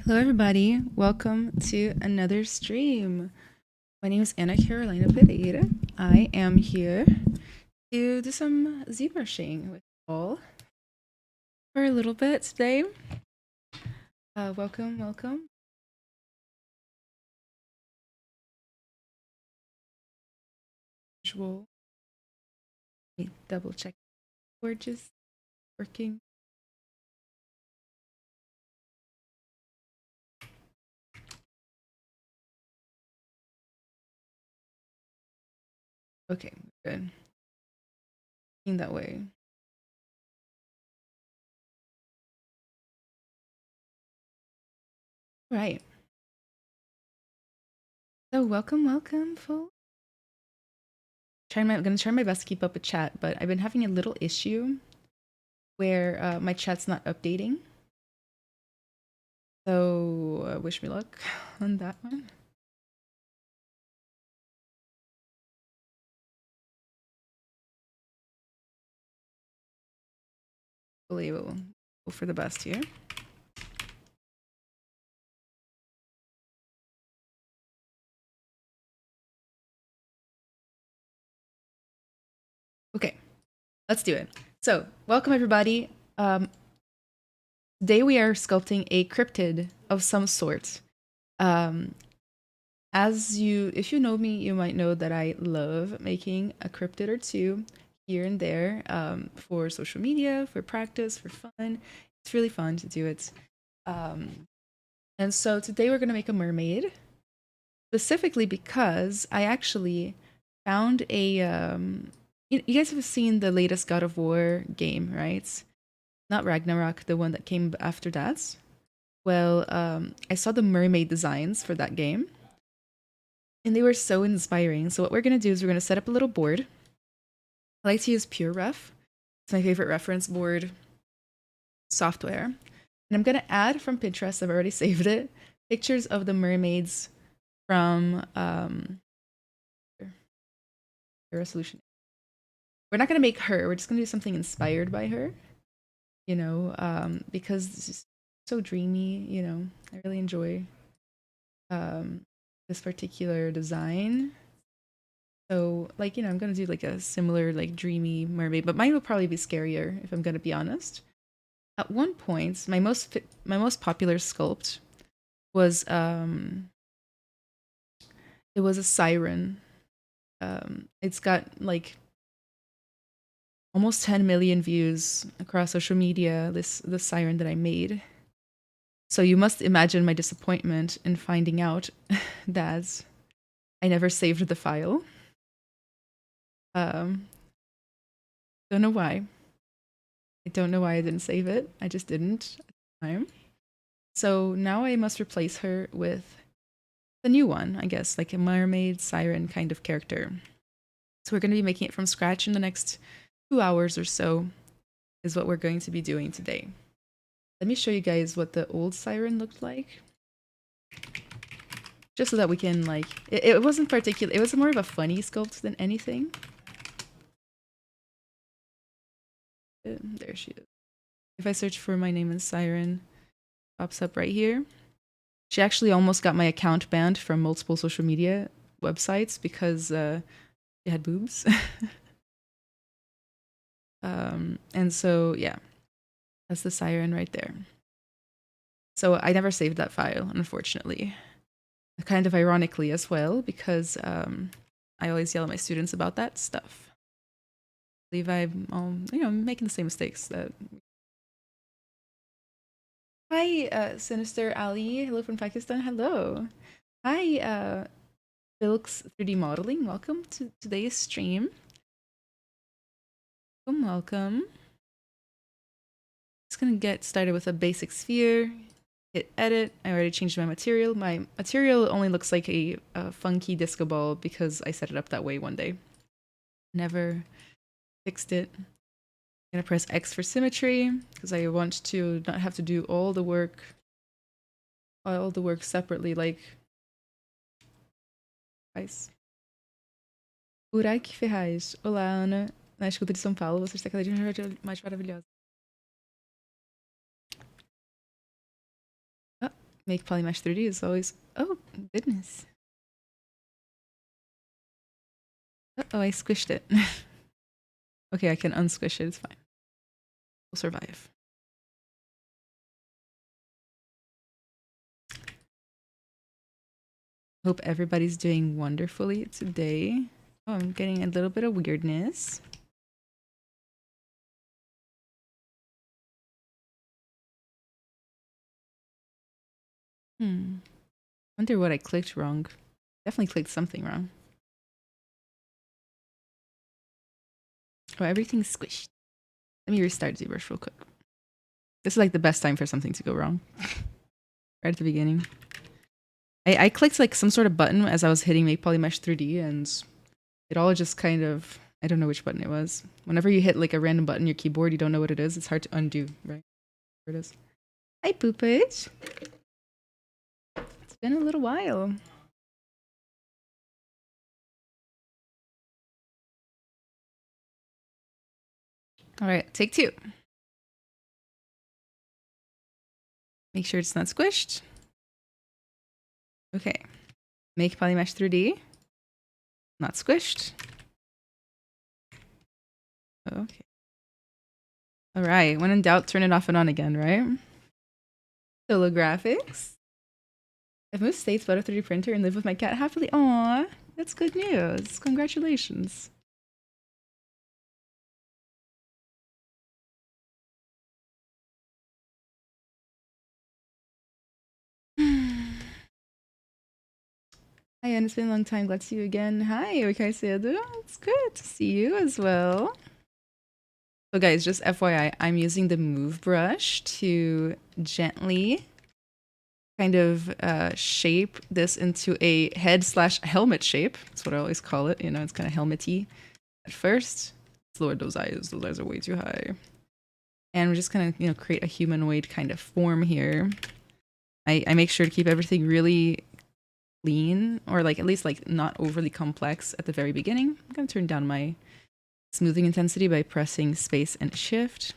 Hello everybody, welcome to another stream. My name is Ana Carolina Pereira. I am here to do some ZBrushing with you all for a little bit today. Welcome. Visual. Let me double check. Gorgeous. Working. Okay, good. In that way. Right. So welcome, folks. I'm gonna try my best to keep up with chat, but I've been having a little issue where my chat's not updating. So wish me luck on that one. Hopefully we'll go for the best here. Okay, let's do it. So, welcome everybody. Today we are sculpting a cryptid of some sort. If you know me, you might know that I love making a cryptid or two here and there for social media, for practice, for fun. It's really fun to do it. And so today we're going to make a mermaid, specifically because I actually found a you guys have seen the latest God of War game, right? Not Ragnarok, the one that came after that. Well, I saw the mermaid designs for that game, and they were so inspiring. So what we're gonna do is we're gonna set up a little board. I like to use PureRef. It's my favorite reference board software. And I'm gonna add from Pinterest, I've already saved it, pictures of the mermaids from resolution. We're not gonna make her, we're just gonna do something inspired by her. Because this is so dreamy, I really enjoy this particular design. So, I'm gonna do like a similar, like dreamy mermaid, but mine will probably be scarier if I'm gonna be honest. At one point, my most popular sculpt was it was a siren. It's got like almost 10 million views across social media. The siren that I made. So you must imagine my disappointment in finding out that I never saved the file. Don't know why. I don't know why I didn't save it. I just didn't at the time. So now I must replace her with the new one, I guess, like a mermaid siren kind of character. So we're going to be making it from scratch in the next 2 hours or so, is what we're going to be doing today. Let me show you guys what the old siren looked like. Just so that we can, like, it wasn't particular, it was more of a funny sculpt than anything. There she is. If I search for my name in Siren, pops up right here. She actually almost got my account banned from multiple social media websites because she had boobs. And so, yeah, that's the Siren right there. So I never saved that file, unfortunately. Kind of ironically as well, because I always yell at my students about that stuff. I believe I'm making the same mistakes that. Hi, Sinister Ali. Hello from Pakistan. Hello. Hi, Bilks 3D Modeling. Welcome to today's stream. Welcome. Just gonna get started with a basic sphere. Hit edit. I already changed my material. My material only looks like a funky disco ball because I set it up that way one day. Never fixed it. I'm gonna press X for symmetry because I want to not have to do all the work separately, like faz. Uraque Ferraz. Olá, Ana. Na escuta de São Paulo, você está cada dia mais maravilhosa. Make Polymesh 3D is always... Oh, goodness. Uh-oh, I squished it. Okay, I can unsquish it. It's fine. We'll survive. Hope everybody's doing wonderfully today. Oh, I'm getting a little bit of weirdness. Wonder what I clicked wrong. Definitely clicked something wrong. Oh, everything's squished. Let me restart ZBrush real quick. This is like the best time for something to go wrong. Right at the beginning. I clicked like some sort of button as I was hitting Make Polymesh 3D, and it all just kind of... I don't know which button it was. Whenever you hit like a random button on your keyboard, you don't know what it is. It's hard to undo, right? There it is. Hi, Poopage. It's been a little while. All right, take 2. Make sure it's not squished. Okay. Make Polymesh 3D. Not squished. Okay. All right. When in doubt, turn it off and on again, right? Solo graphics. I've moved states, bought a 3D printer, and live with my cat happily. Aww. That's good news. Congratulations. Hi, Anne. It's been a long time. Glad to see you again. Hi, okay, Sedu. It's good to see you as well. So guys, just FYI, I'm using the Move brush to gently kind of shape this into a head/helmet shape. That's what I always call it. You know, it's kind of helmety at first. Let's lower those eyes. Those eyes are way too high. And we're just gonna, you know, create a humanoid kind of form here. I make sure to keep everything really clean, or like at least like not overly complex at the very beginning. I'm gonna turn down my smoothing intensity by pressing space and shift.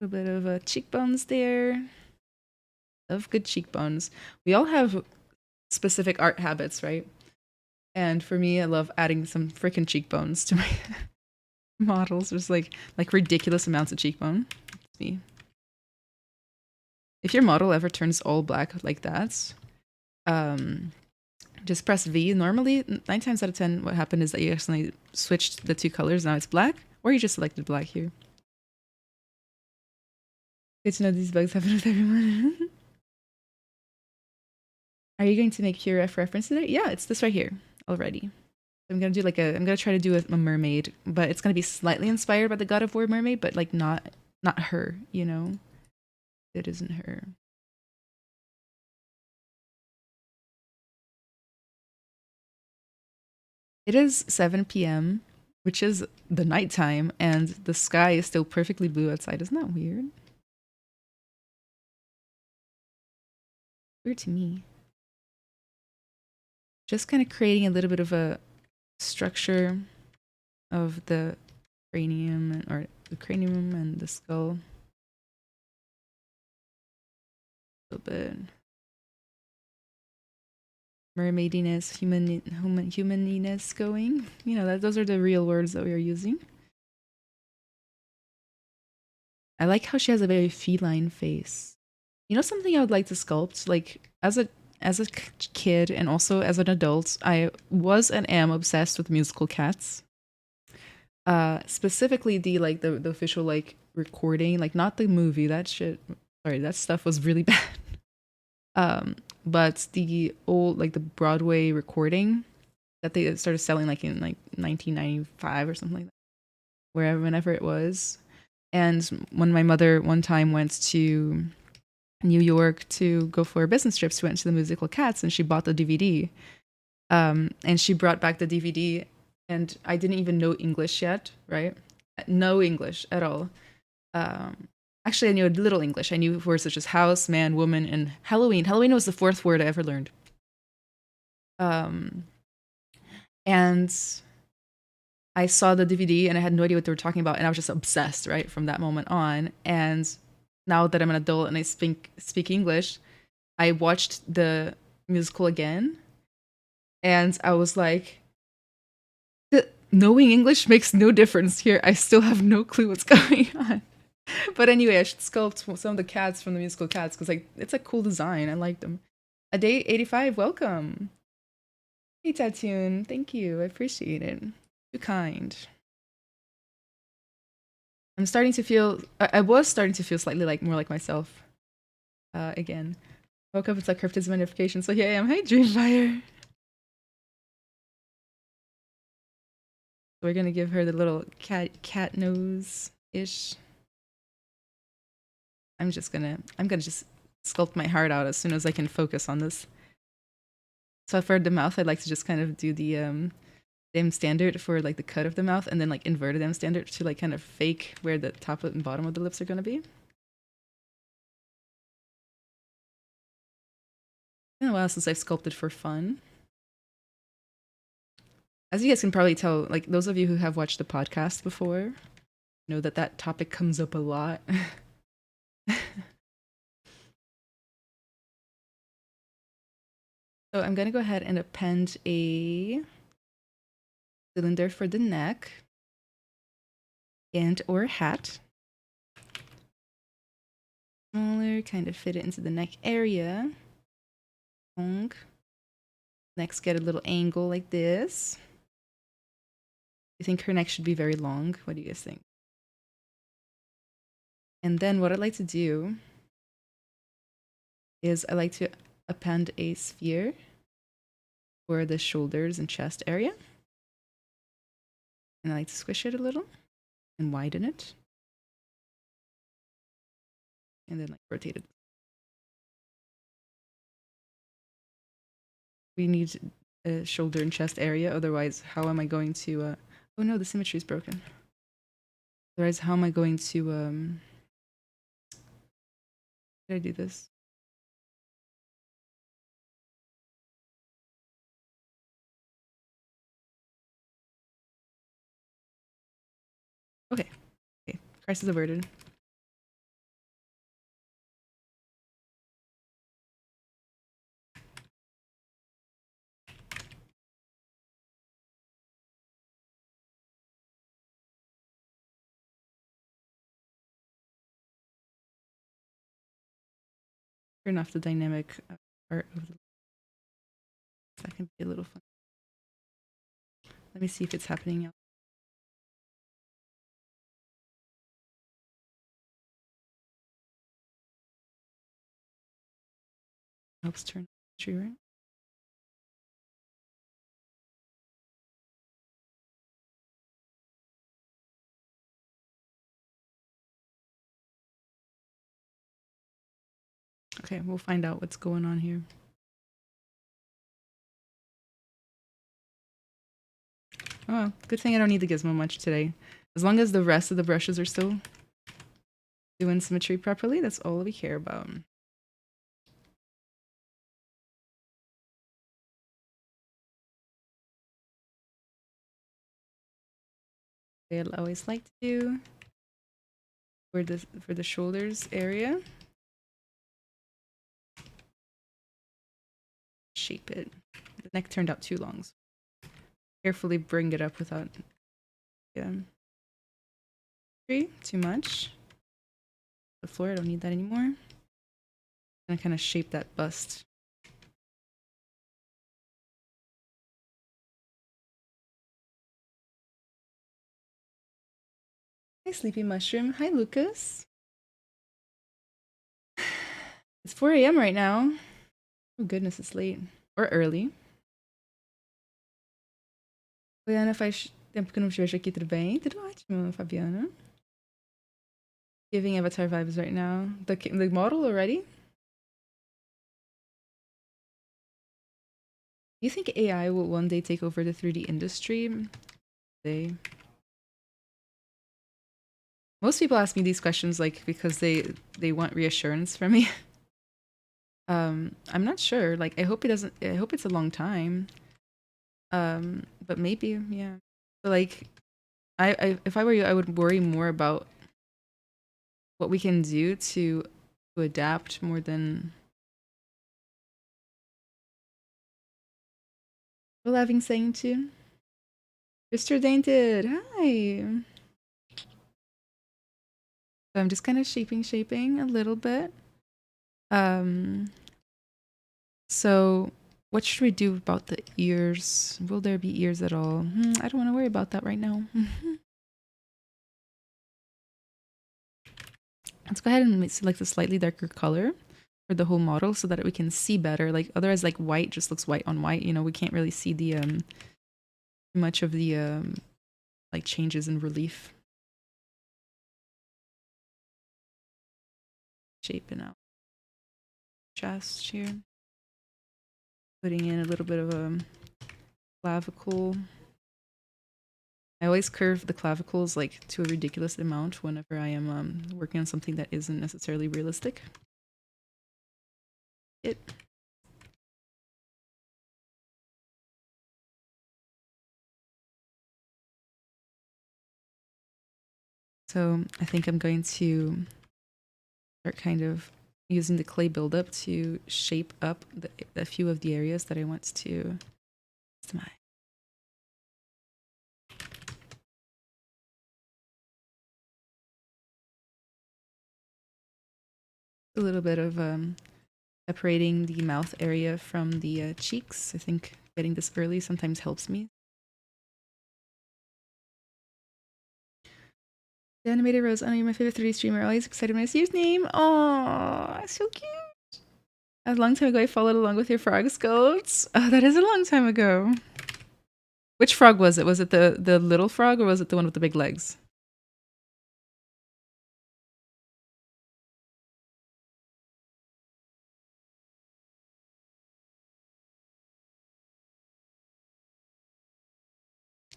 A bit of cheekbones there. Love good cheekbones. We all have specific art habits, right? And for me, I love adding some freaking cheekbones to my models. There's like ridiculous amounts of cheekbone. That's me. If your model ever turns all black like that, just press V. Normally, 9 times out of 10, what happened is that you accidentally switched the 2 colors. Now it's black, or you just selected black here. Good to know these bugs happen with everyone. Are you going to make pure F reference today? Yeah, it's this right here already. I'm gonna do like I'm gonna try to do a mermaid, but it's gonna be slightly inspired by the God of War mermaid, but like not her, you know? It isn't her. It is 7 p.m., which is the nighttime, and the sky is still perfectly blue outside. Isn't that weird? Weird to me. Just kind of creating a little bit of a structure of the cranium, or the cranium and the skull. A little bit. Mermaidiness, humaniness going. You know, those are the real words that we are using. I like how she has a very feline face. You know, something I would like to sculpt, like as a kid and also as an adult, I was and am obsessed with musical cats. Specifically the official like recording, like not the movie. That shit, sorry, that stuff was really bad. But the old, like the Broadway recording that they started selling like in like 1995 or something like that, whenever it was. And when my mother one time went to New York to go for a business trip, she went to the musical Cats and she bought the DVD. And she brought back the DVD, and I didn't even know English yet, right? No English at all. Actually, I knew a little English. I knew words such as house, man, woman, and Halloween. Halloween was the 4th word I ever learned. And I saw the DVD and I had no idea what they were talking about, and I was just obsessed, right, from that moment on. And now that I'm an adult and I speak English, I watched the musical again, and I was like, knowing English makes no difference here. I still have no clue what's going on. But anyway, I should sculpt some of the cats from the musical Cats because like it's a cool design. I like them. A day 85, welcome. Hey Tattoon, thank you. I appreciate it. Too kind. I'm starting to feel. I was starting to feel slightly like more like myself. Again. Woke up, it's like cryptid's notification. So here I am. Hey Dreamfire. We're gonna give her the little cat nose ish. I'm gonna just sculpt my heart out as soon as I can focus on this. So for the mouth, I'd like to just kind of do the M standard for like the cut of the mouth, and then like inverted M standard to like kind of fake where the top and bottom of the lips are gonna be. It's been a while since I've sculpted for fun. As you guys can probably tell, like those of you who have watched the podcast before know that that topic comes up a lot. So I'm gonna go ahead and append a cylinder for the neck and or hat. Smaller, kind of fit it into the neck area. Long. Next, get a little angle like this. You think her neck should be very long? What do you guys think? And then what I'd like to do is I like to append a sphere for the shoulders and chest area. And I like to squish it a little and widen it. And then like rotate it. We need a shoulder and chest area, otherwise how am I going to oh no, the symmetry is broken. Otherwise, how am I going to did I do this? Okay. Okay. Crisis averted. Turn off the dynamic part of the that can be a little fun. Let me see if it's happening now. Helps turn the tree right. Okay, we'll find out what's going on here. Oh, well, good thing I don't need the gizmo much today. As long as the rest of the brushes are still doing symmetry properly, that's all we care about. I always like to do for the shoulders area. Shape it. The neck turned out too long. So carefully bring it up without too much. The floor, I don't need that anymore. I'm gonna kind of shape that bust. Hi, Sleepy Mushroom. Hi, Lucas. It's 4 a.m. right now. Oh goodness, it's late. Or early. Fabiana faz tempo que eu não te vejo aqui, tudo bem? Tudo ótimo, Fabiana. Giving Avatar vibes right now. The model already? Do you think AI will one day take over the 3D industry? Most people ask me these questions like because they want reassurance from me. I'm not sure. Like I hope it's a long time. But maybe, yeah. So like if I were you, I would worry more about what we can do to adapt more than what having saying to. Mr. Dainted, hi. So I'm just kind of shaping a little bit. So what should we do about the ears? Will there be ears at all? I don't want to worry about that right now. Let's go ahead and select a slightly darker color for the whole model so that we can see better. Like otherwise, like white just looks white on white. You know, we can't really see the much of the like changes in relief. Shaping out chest here. Putting in a little bit of a clavicle. I always curve the clavicles like to a ridiculous amount whenever I am working on something that isn't necessarily realistic. So I think I'm going to start kind of using the clay buildup to shape up a few of the areas that I want to customize. A little bit of separating the mouth area from the cheeks. I think getting this early sometimes helps me. The animated Rose, you're my favorite 3D streamer. Always excited when I see your name. Aww, so cute. A long time ago, I followed along with your frog sculpts. Oh, that is a long time ago. Which frog was it? Was it the little frog or was it the one with the big legs?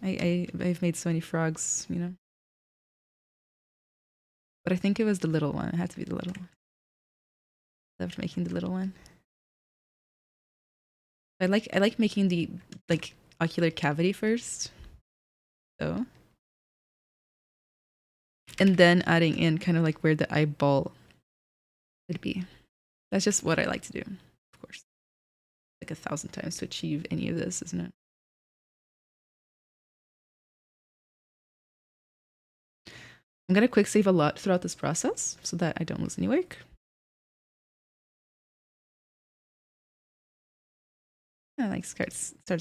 I've made so many frogs, you know. But I think it was the little one. It had to be the little one. Loved making the little one. I like making the like ocular cavity first. So. And then adding in kind of like where the eyeball would be. That's just what I like to do, of course. Like 1,000 times to achieve any of this, isn't it? I'm gonna quick save a lot throughout this process so that I don't lose any work. I like start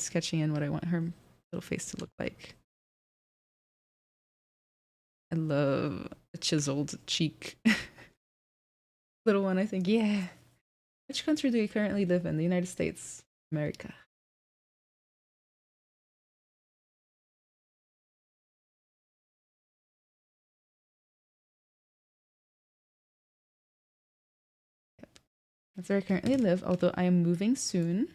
sketching in what I want her little face to look like. I love a chiseled cheek. Little one, I think. Yeah. Which country do you currently live in? The United States, America. Yep. That's where I currently live, although I am moving soon.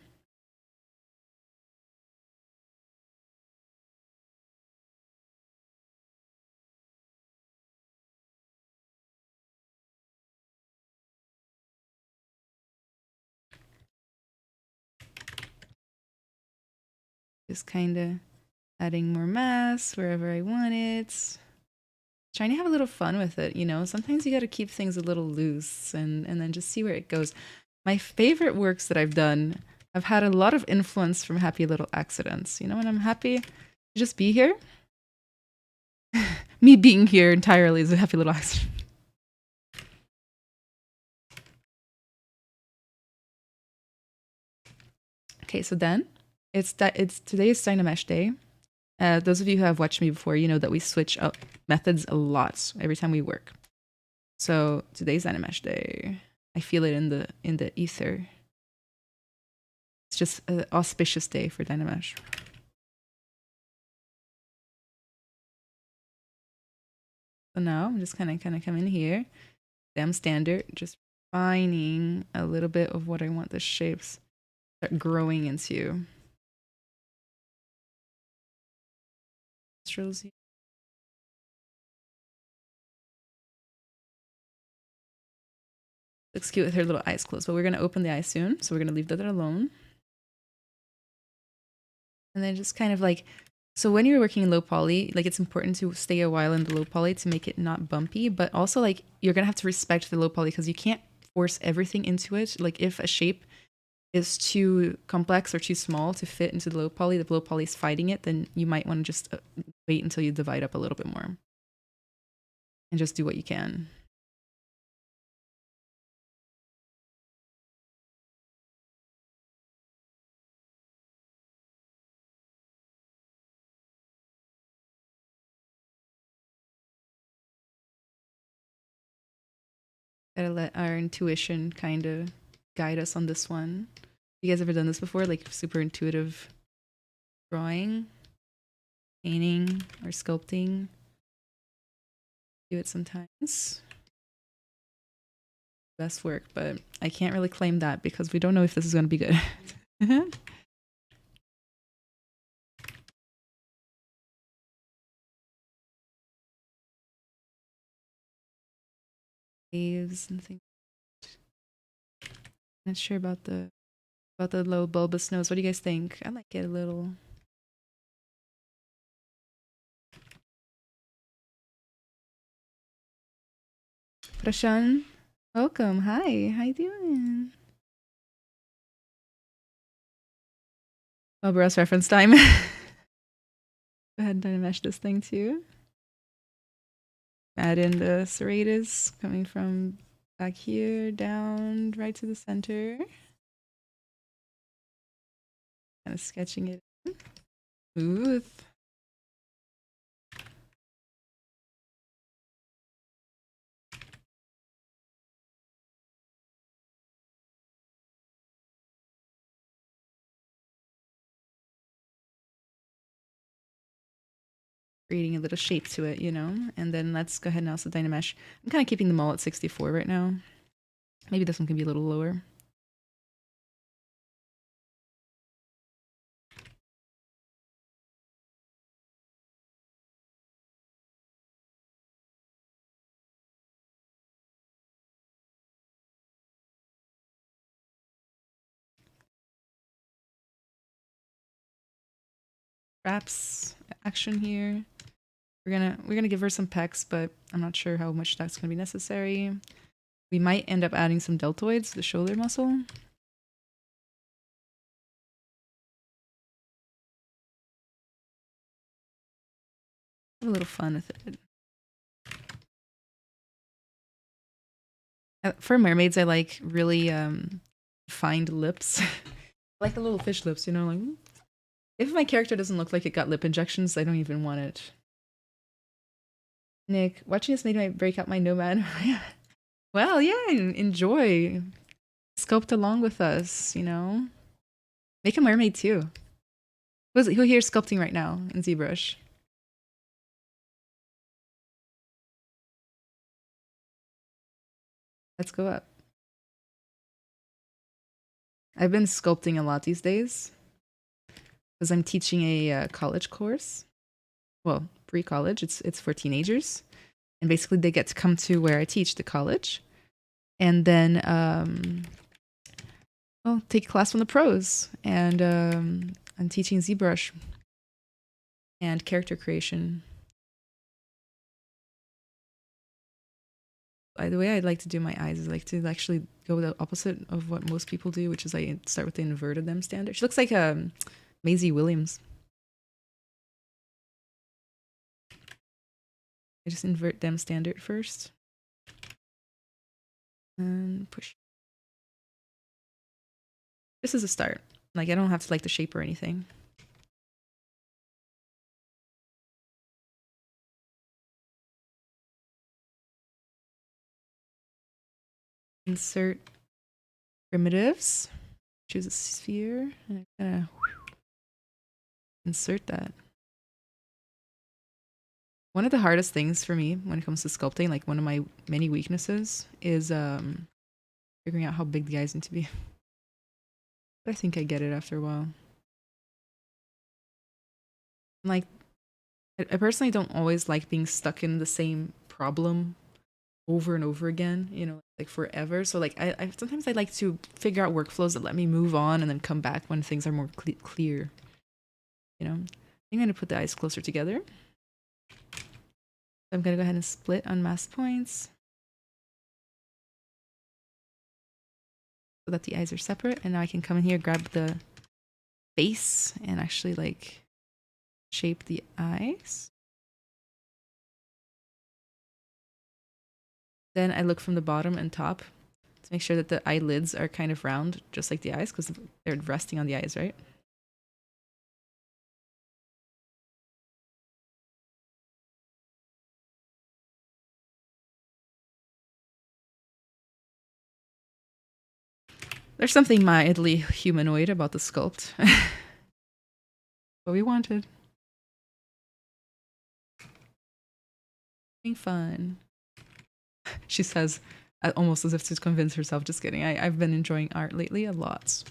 Just kind of adding more mass wherever I want it. Trying to have a little fun with it, you know? Sometimes you got to keep things a little loose and then just see where it goes. My favorite works that I've done have had a lot of influence from happy little accidents. You know, when I'm happy to just be here, me being here entirely is a happy little accident. Okay, so then it's today's Dynamesh day. Those of you who have watched me before, you know that we switch up methods a lot every time we work. So today's Dynamesh day. I feel it in the ether. It's just an auspicious day for Dynamesh. So now I'm just kind of come in here. Damn standard, just refining a little bit of what I want the shapes start growing into. Looks cute with her little eyes closed, but we're gonna open the eyes soon, so we're gonna leave that alone. And then just kind of like So when you're working in low poly, like it's important to stay a while in the low poly to make it not bumpy, but also like you're gonna have to respect the low poly because you can't force everything into it. Like if a shape is too complex or too small to fit into the low poly is fighting it, then you might want to just wait until you divide up a little bit more and just do what you can. Gotta let our intuition kind of guide us on this one. You guys ever done this before? Like super intuitive drawing, painting, or sculpting? Do it sometimes. Best work, but I can't really claim that because we don't know if this is going to be good. Waves and things. Not sure about the low bulbous nose. What do you guys think? I like it a little. Prashan, welcome. Hi, how you doing? Oh, Bros reference time. Go ahead and dynamesh this thing too. Add in the serratus coming from back here down right to the center. Kind of sketching it in. Smooth. Creating a little shape to it, you know? And then let's go ahead and also dynamesh. I'm kind of keeping them all at 64 right now. Maybe this one can be a little lower. Wraps action here. We're gonna give her some pecs, but I'm not sure how much that's gonna be necessary. We might end up adding some deltoids, the shoulder muscle. Have a little fun with it. For mermaids, I like really defined lips. I like the little fish lips, you know, like if my character doesn't look like it got lip injections, I don't even want it. Nick, watching this made me break out my nomad. Well, yeah, enjoy. Sculpt along with us, you know? Make a mermaid too. Who here's sculpting right now in ZBrush? Let's go up. I've been sculpting a lot these days because I'm teaching a college course. Well, pre-college. It's for teenagers, and basically they get to come to where I teach, the college, and then well, take a class from the pros. And I'm teaching ZBrush and character creation. By the way, I'd like to do my eyes is like to actually go the opposite of what most people do, which is I start with the inverted them standard. She looks like Maisie Williams. I just invert them standard first. And push. This is a start. Like I don't have to like the shape or anything. Insert primitives. Choose a sphere. And I'm gonna insert that. One of the hardest things for me when it comes to sculpting, like one of my many weaknesses, is figuring out how big the eyes need to be. But I think I get it after a while. Like, I personally don't always like being stuck in the same problem over and over again, you know, like forever. So like I sometimes I like to figure out workflows that let me move on and then come back when things are more clear, you know. I'm going to put the eyes closer together. So I'm going to go ahead and split on mask points so that the eyes are separate. And now I can come in here, grab the base, and actually like shape the eyes. Then I look from the bottom and top to make sure that the eyelids are kind of round, just like the eyes, because they're resting on the eyes, right? There's something mildly humanoid about the sculpt. What we wanted. Being fun. She says, almost as if to convince herself. Just kidding. I've been enjoying art lately a lot.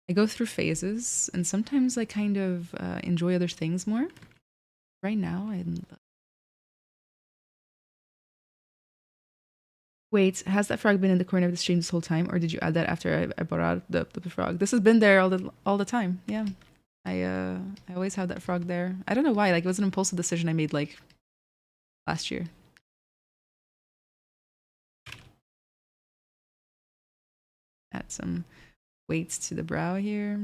I go through phases, and sometimes I kind of enjoy other things more. Right now, I'm... Wait, has that frog been in the corner of the stream this whole time, or did you add that after I brought out the frog? This has been there all the time. Yeah, I always have that frog there. I don't know why. Like, it was an impulsive decision I made like last year. Add some weights to the brow here.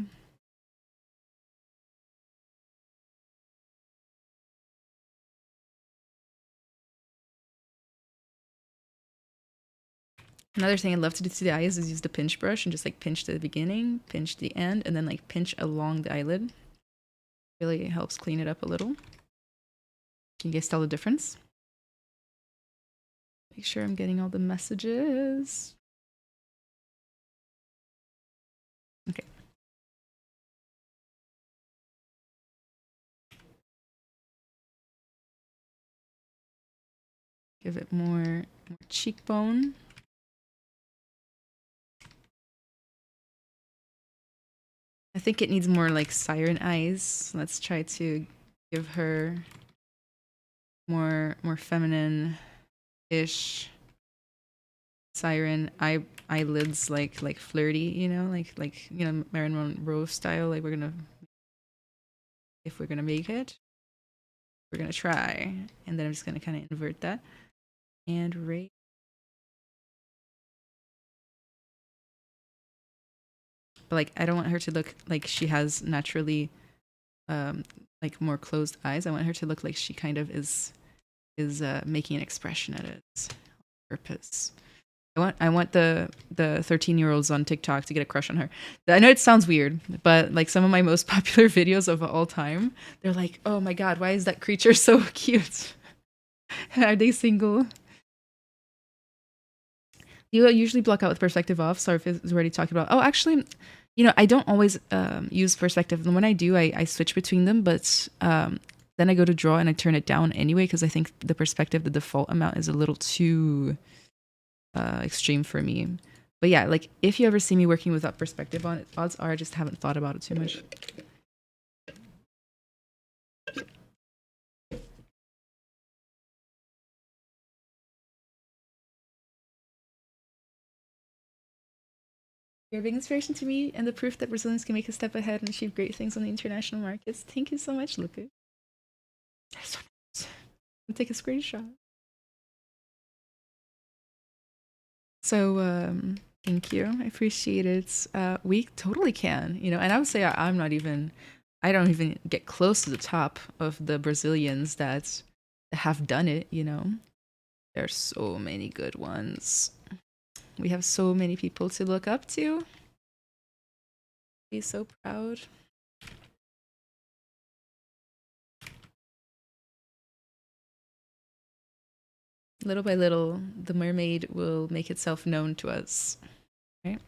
Another thing I love to do to the eyes is use the pinch brush and just like pinch the beginning, pinch the end, and then like pinch along the eyelid. Really helps clean it up a little. Can you guys tell the difference? Make sure I'm getting all the messages. Okay. Give it more cheekbone. I think it needs more like siren eyes. Let's try to give her more feminine-ish siren eyelids, like flirty, you know, like you know, Marilyn Monroe style. Like if we're gonna make it, we're gonna try, and then I'm just gonna kind of invert that and rate. But like, I don't want her to look like she has naturally like more closed eyes. I want her to look like she kind of is making an expression at its purpose. I want the 13-year-olds on TikTok to get a crush on her. I know it sounds weird, but like some of my most popular videos of all time, they're like, "Oh my god, why is that creature so cute? Are they single?" You usually block out with perspective off. Sorry if it's already talked about. Oh, actually, you know, I don't always use perspective. And when I do, I switch between them. But then I go to draw and I turn it down anyway because I think the perspective, the default amount, is a little too extreme for me. But yeah, like if you ever see me working without perspective on it, odds are I just haven't thought about it too much. You're a big inspiration to me and the proof that Brazilians can make a step ahead and achieve great things on the international markets. Thank you so much, Luca. That's so nice. I'll take a screenshot. So, thank you. I appreciate it. We totally can, you know, and I would say I don't even get close to the top of the Brazilians that have done it, you know. There are so many good ones. We have so many people to look up to. Be so proud. Little by little, the mermaid will make itself known to us, right?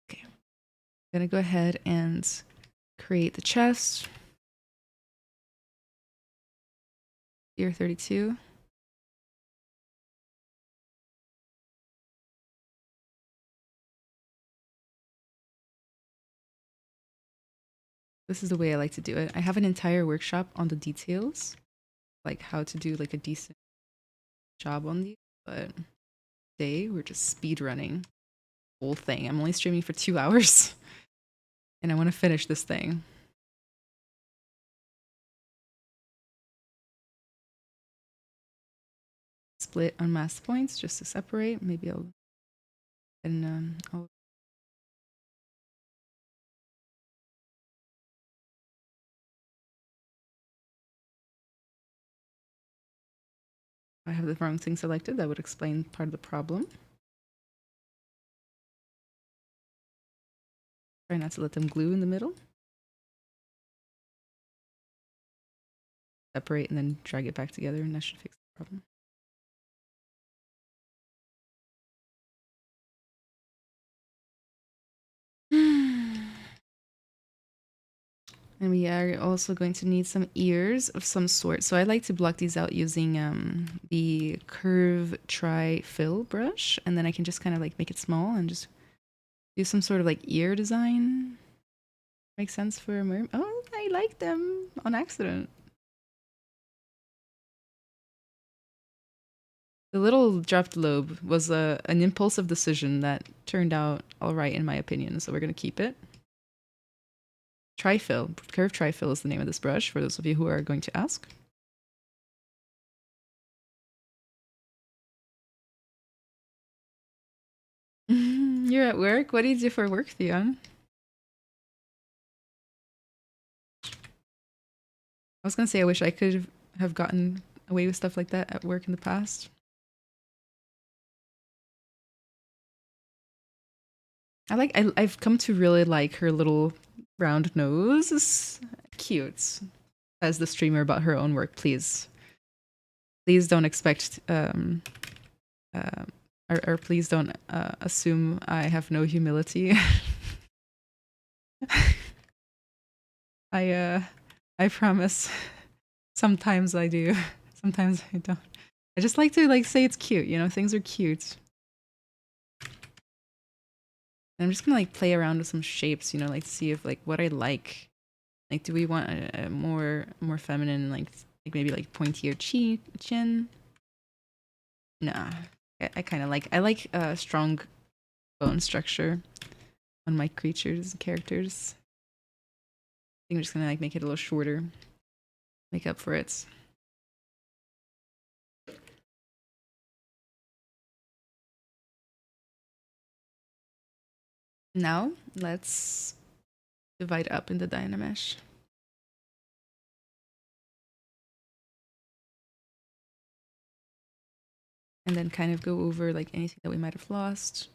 Okay, I'm gonna go ahead and create the chest. Year 32. This is the way I like to do it. I have an entire workshop on the details. like how to do like a decent job on these, but today we're just speed running the whole thing. I'm only streaming for 2 hours and I want to finish this thing. Split unmasked points just to separate. Maybe I'll I have the wrong thing selected. That would explain part of the problem. Try not to let them glue in the middle. Separate and then drag it back together, and that should fix the problem. And we are also going to need some ears of some sort. So I like to block these out using the Curve Tri-Fill brush. And then I can just kind of like make it small and just do some sort of like ear design. Makes sense for a mermaid. Oh, I like them on accident. The little dropped lobe was an impulsive decision that turned out all right in my opinion. So we're going to keep it. Tri-Fill. Curve Tri-Fill is the name of this brush, for those of you who are going to ask. You're at work? What do you do for work, Theon? I was gonna say I wish I could have gotten away with stuff like that at work in the past. I've come to really like her little round nose. It's cute. As the streamer about her own work, please. Please don't expect or please don't assume I have no humility. I promise. Sometimes I do. Sometimes I don't. I just like to like say it's cute, you know, things are cute. And I'm just gonna like play around with some shapes, you know, like to see if like what I like. Like, do we want a more feminine, like maybe like pointier chin? Nah, I kind of like strong bone structure on my creatures and characters. I think I'm just gonna like make it a little shorter, make up for it. Now let's divide up in the Dynamesh. And then kind of go over like anything that we might have lost.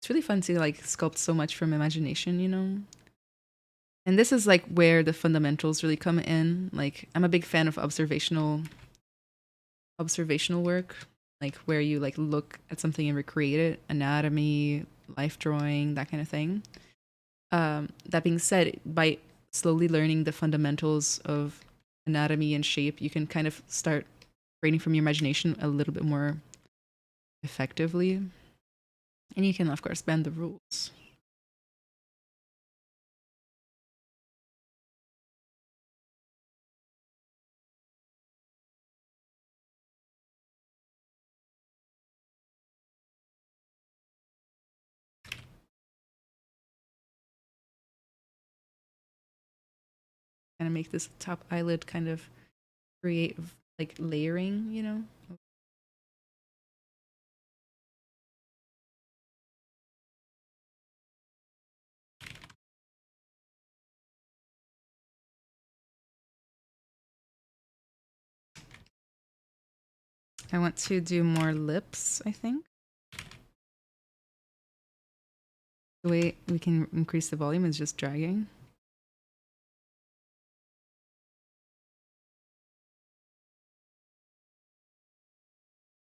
It's really fun to like sculpt so much from imagination, you know? And this is like where the fundamentals really come in. Like I'm a big fan of observational work, like where you like look at something and recreate it, anatomy, life drawing, that kind of thing. That being said, by slowly learning the fundamentals of anatomy and shape, you can kind of start creating from your imagination a little bit more effectively. And you can, of course, bend the rules. Kind of make this top eyelid kind of create like layering, you know? I want to do more lips, I think. The way we can increase the volume is just dragging.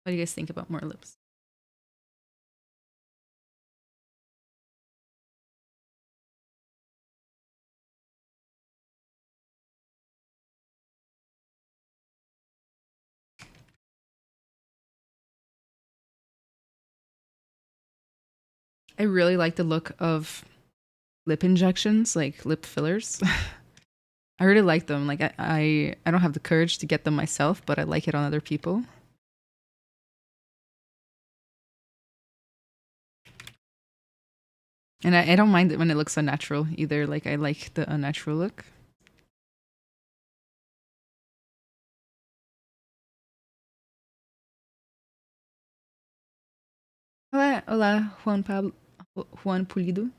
What do you guys think about more lips? I really like the look of lip injections, like lip fillers. I really like them. Like I don't have the courage to get them myself, but I like it on other people. And I don't mind it when it looks unnatural either. Like I like the unnatural look. Hola, hola, Juan Pulido.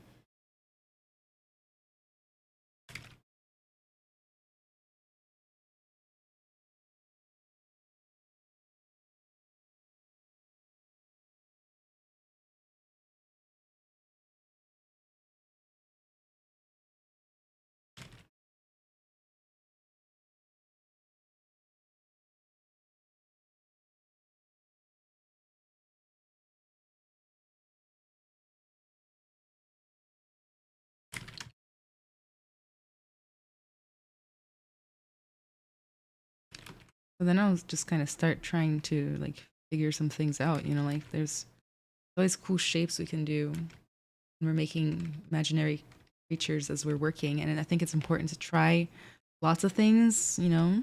So then I'll just kind of start trying to like figure some things out. You know, like there's always cool shapes we can do when we're making imaginary creatures as we're working, and I think it's important to try lots of things. You know.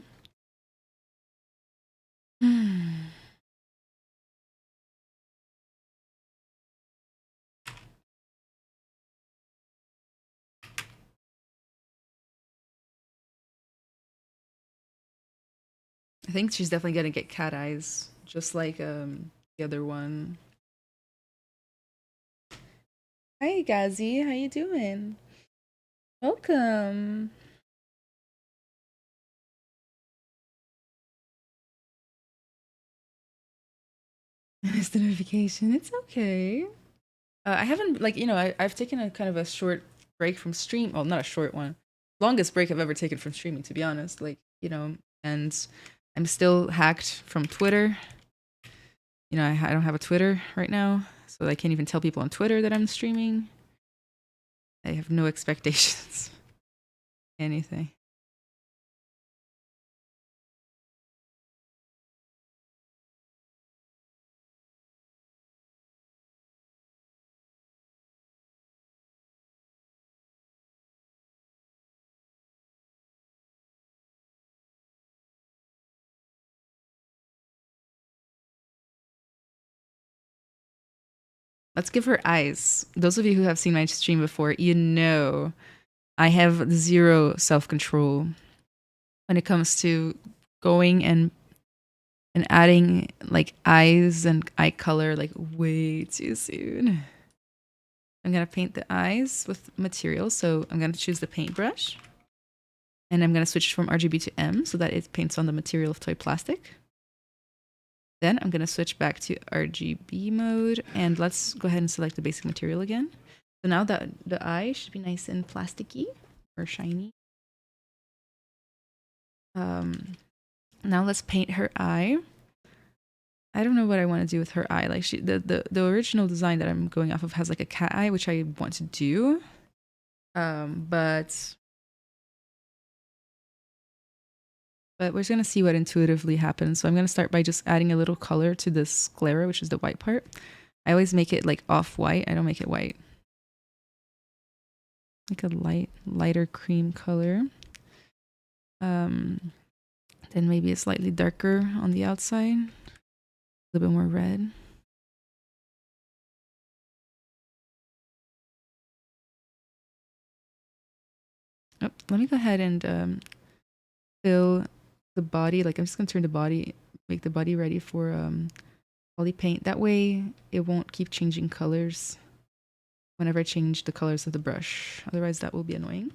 I think she's definitely gonna get cat eyes, just like the other one. Hi Gazi, how you doing? Welcome. Missed the notification. It's okay. I haven't like I've taken a kind of a short break from stream. Well, not a short one. Longest break I've ever taken from streaming, to be honest. And I'm still hacked from Twitter. I don't have a Twitter right now, so I can't even tell people on Twitter that I'm streaming. I have no expectations. Anything. Let's give her eyes. Those of you who have seen my stream before, I have zero self-control when it comes to going and adding like eyes and eye color like way too soon. I'm gonna paint the eyes with material, so I'm gonna choose the paintbrush. And I'm gonna switch from RGB to M so that it paints on the material of toy plastic. Then I'm gonna switch back to RGB mode, and let's go ahead and select the basic material again. So now that the eye should be nice and plasticky or shiny. Now let's paint her eye. I don't know what I want to do with her eye. Like the original design that I'm going off of has like a cat eye, which I want to do. But we're just gonna see what intuitively happens. So I'm gonna start by just adding a little color to the sclera, which is the white part. I always make it like off-white. I don't make it white. Like a lighter cream color. Then maybe a slightly darker on the outside. A little bit more red. Oh, let me go ahead and fill the body. Like I'm just gonna turn the body, make the body ready for poly paint. That way it won't keep changing colors whenever I change the colors of the brush. Otherwise that will be annoying.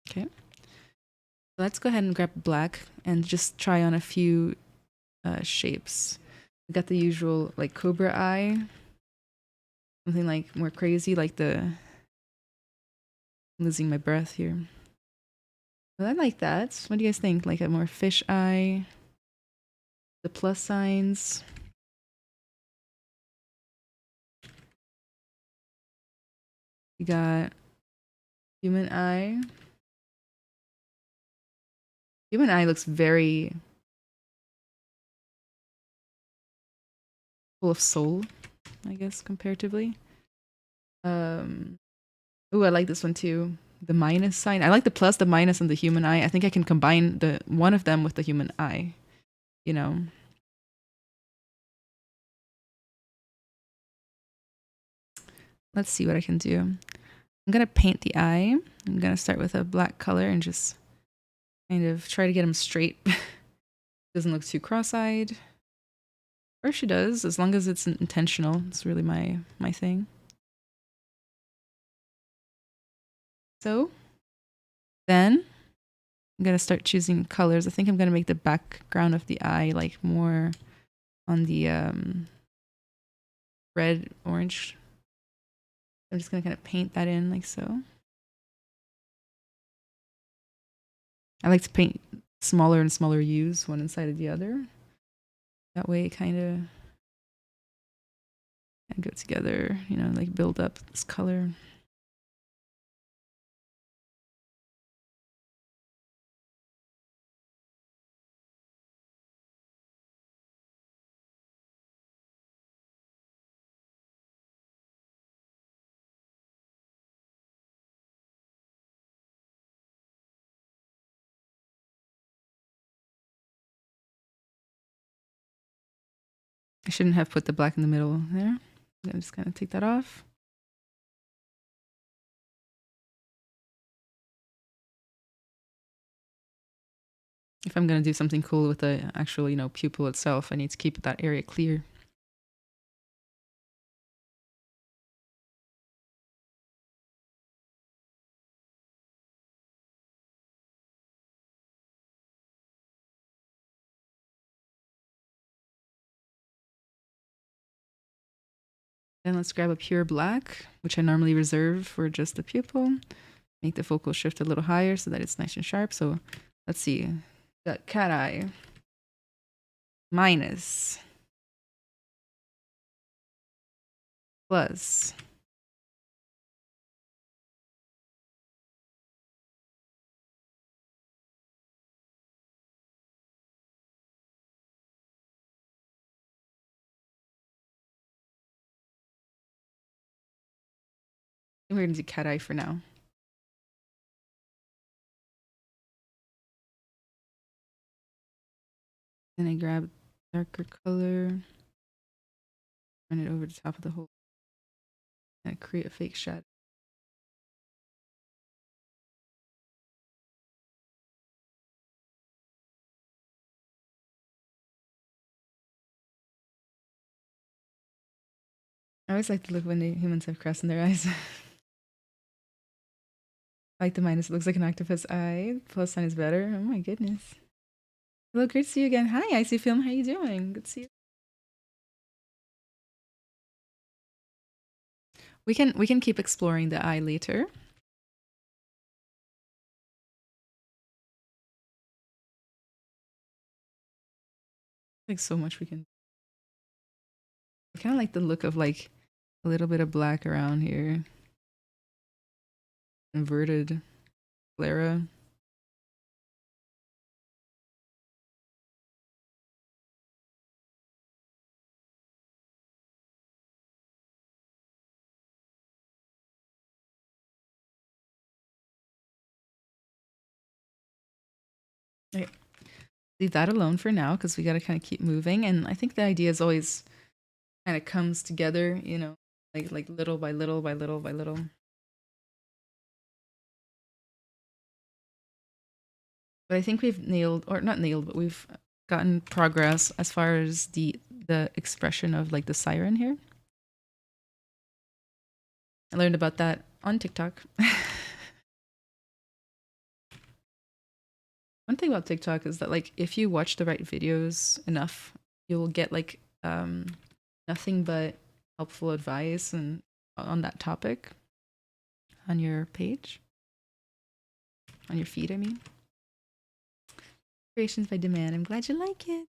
Okay. Let's go ahead and grab black and just try on a few shapes. We got the usual like cobra eye. Something like more crazy, like I'm losing my breath here. Well, I like that. What do you guys think? Like a more fish eye? The plus signs? We got human eye. Human eye looks very full of soul, I guess, comparatively. Ooh, I like this one too. the minus sign. I like the plus, the minus, and the human eye. I think I can combine the one of them with the human eye, you know. Let's see what I can do. I'm gonna paint the eye. I'm gonna start with a black color and just kind of try to get him straight. Doesn't look too cross-eyed. Or she does, as long as it's intentional. It's really my thing. So then I'm gonna start choosing colors. I think I'm gonna make the background of the eye like more on the red, orange. I'm just gonna kind of paint that in like so. I like to paint smaller and smaller hues, one inside of the other. That way it kind of go together, you know, like build up this color. I shouldn't have put the black in the middle there. I'm just gonna take that off. If I'm gonna do something cool with the actual, you know, pupil itself, I need to keep that area clear. Then let's grab a pure black, which I normally reserve for just the pupil. Make the focal shift a little higher so that it's nice and sharp. So let's see. Got cat eye. Minus. Plus. We're gonna do cat eye for now. Then I grab darker color, run it over the top of the whole, and create a fake shadow. I always like to look when the humans have cracks in their eyes. I like the minus, it looks like an octopus eye. Plus sign is better. Oh my goodness. Hello, great to see you again. Hi, Icy Film. How you doing? Good to see you. We can keep exploring the eye later. Like so much we can. I kind of like the look of like a little bit of black around here. Inverted sclera. Okay. Leave that alone for now because we got to kind of keep moving. And I think the idea is always kind of comes together, you know, like little by little by little by little. But I think we've nailed, or not nailed, but we've gotten progress as far as the expression of like the siren here. I learned about that on TikTok. One thing about TikTok is that like if you watch the right videos enough, you'll get like nothing but helpful advice and on that topic on your page, on your feed, I mean. Creations by demand. I'm glad you like it.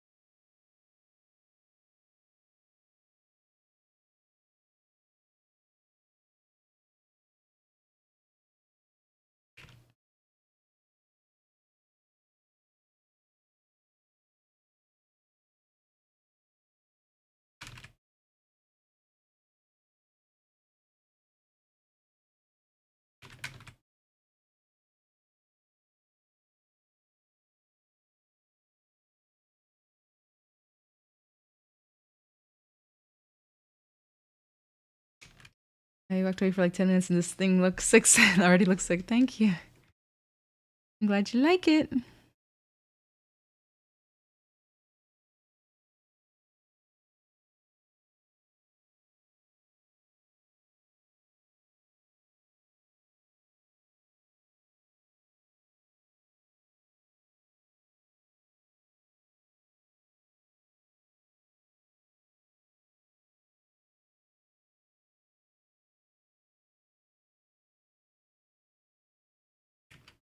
I walked away for like 10 minutes and this thing looks sick. It already looks sick. Thank you. I'm glad you like it.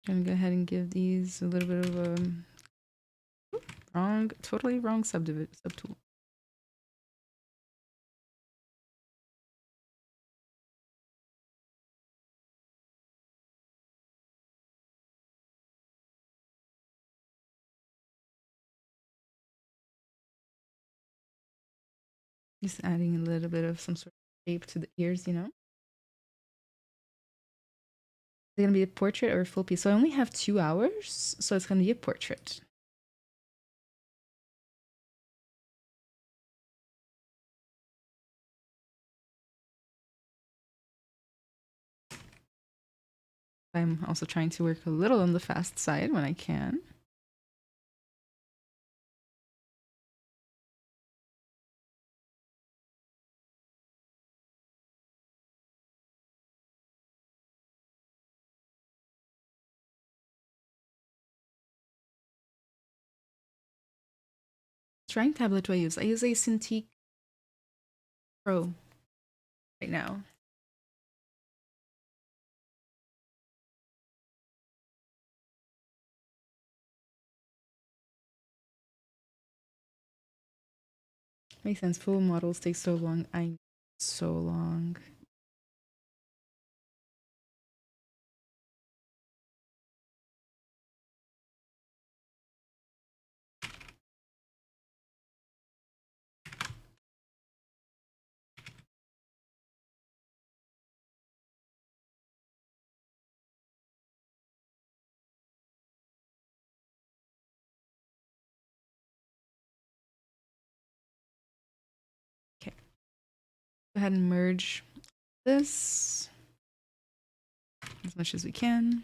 I'm gonna go ahead and give these a little bit of totally wrong subtool. Just adding a little bit of some sort of shape to the ears, you know? Is it gonna be a portrait or a full piece? So I only have 2 hours, so it's gonna be a portrait. I'm also trying to work a little on the fast side when I can. Drawing tablet do I use? I use a Cintiq Pro right now. Makes sense. Full models take so long. So long. Okay. Go ahead and merge this as much as we can.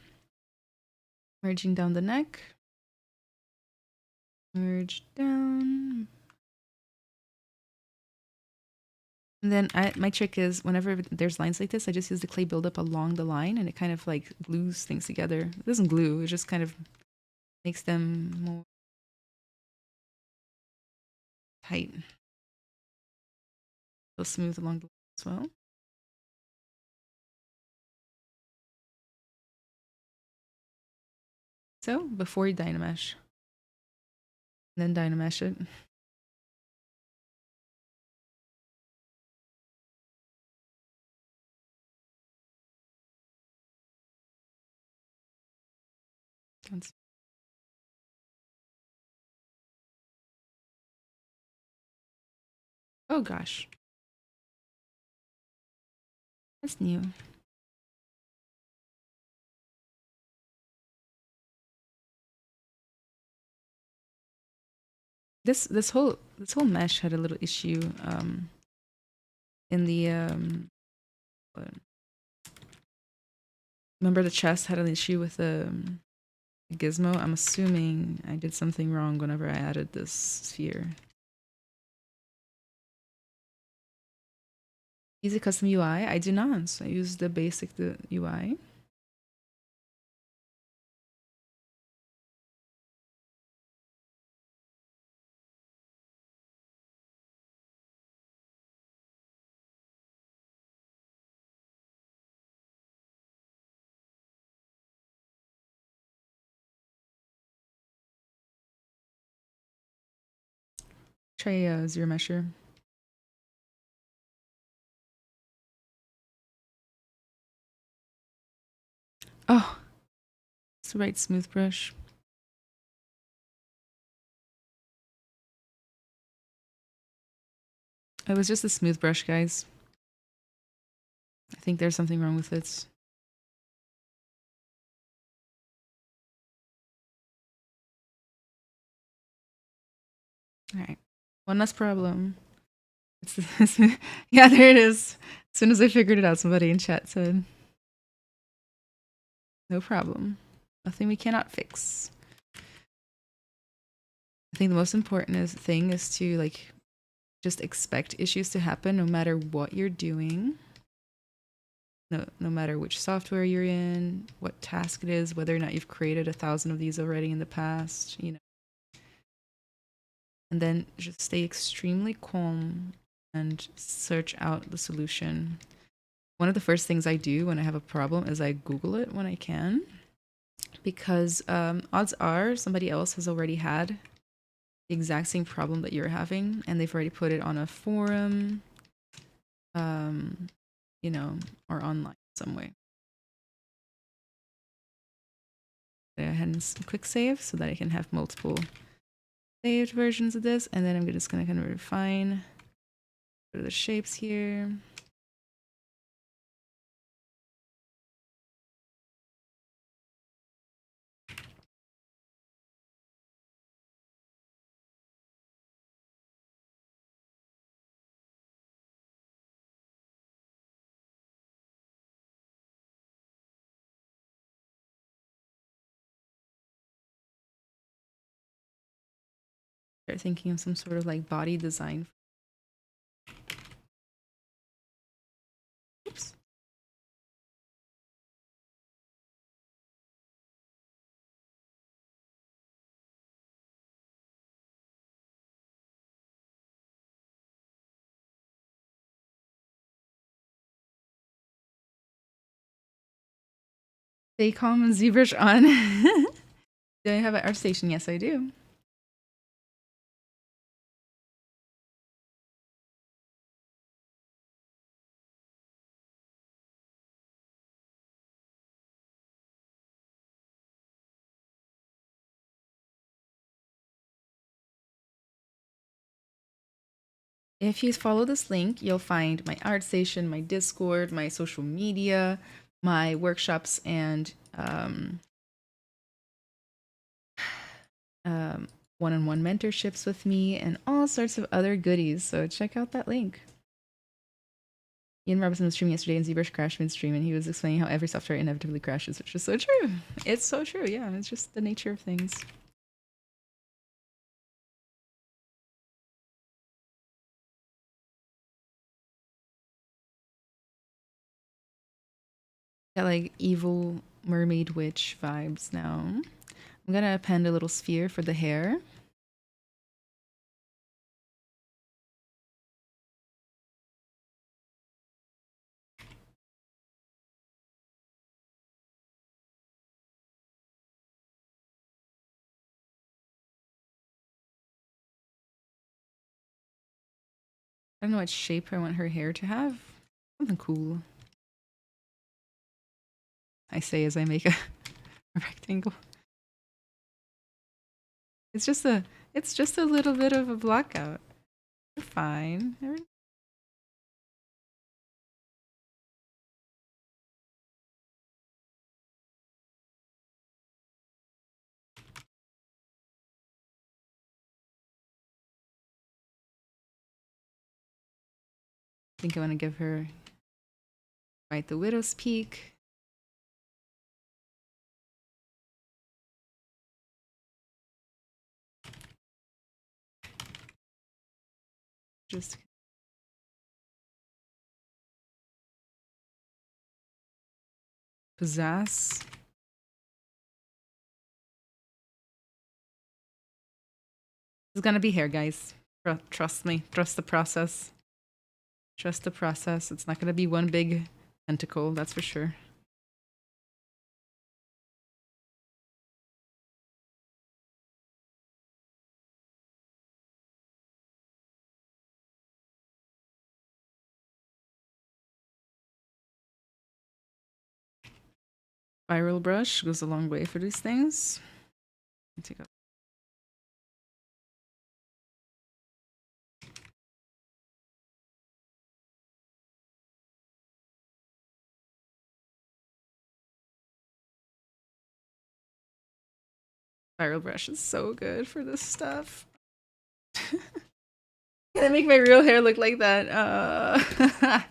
Merging down the neck. Merge down. And then my trick is whenever there's lines like this, I just use the clay buildup along the line and it kind of like glues things together. It doesn't glue, it just kind of makes them more tight. So smooth along the line as well. So before you Dynamesh. And then Dynamesh it. Oh gosh. That's new. This whole mesh had a little issue in the remember the chest had an issue with the gizmo. I'm assuming I did something wrong whenever I added this sphere. Use a custom UI? I do not. So I use the basic UI. Try ZBrush. Oh, it's the right smooth brush. It was just a smooth brush, guys. I think there's something wrong with it. All right, one less problem. Yeah, there it is. As soon as I figured it out, somebody in chat said, no problem. Nothing we cannot fix. I think the most important thing is to like just expect issues to happen no matter what you're doing. No matter which software you're in, what task it is, whether or not you've created 1,000 of these already in the past, you know. And then just stay extremely calm and search out the solution. One of the first things I do when I have a problem is I Google it when I can, because odds are somebody else has already had the exact same problem that you're having, and they've already put it on a forum, you know, or online some way. Go ahead and quick save so that I can have multiple saved versions of this, and then I'm just gonna kind of refine. Go to the shapes here. Start thinking of some sort of like body design. Oops. Stay calm and ZBrush on. Do I have an art station? Yes, I do. If you follow this link, you'll find my art station, my Discord, my social media, my workshops, and one-on-one mentorships with me, and all sorts of other goodies. So check out that link. Ian Robinson was streaming yesterday, and ZBrush crashed mid-stream, and he was explaining how every software inevitably crashes, which is so true. It's so true, yeah. It's just the nature of things. Got like evil mermaid witch vibes now. I'm gonna append a little sphere for the hair. I don't know what shape I want her hair to have. Something cool. I say as I make a rectangle. It's just a little bit of a blockout. We're fine. I think I want to give her the widow's peak. Just pizzazz. It's gonna be hair, guys. Trust me. Trust the process. Trust the process. It's not gonna be one big tentacle, that's for sure. Spiral brush goes a long way for these things. Take a spiral brush is so good for this stuff. Can I make my real hair look like that?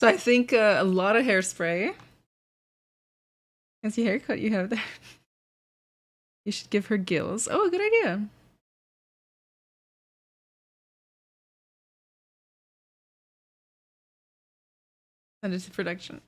So I think a lot of hairspray. Fancy haircut you have there. You should give her gills. Oh, a good idea. Send it to production.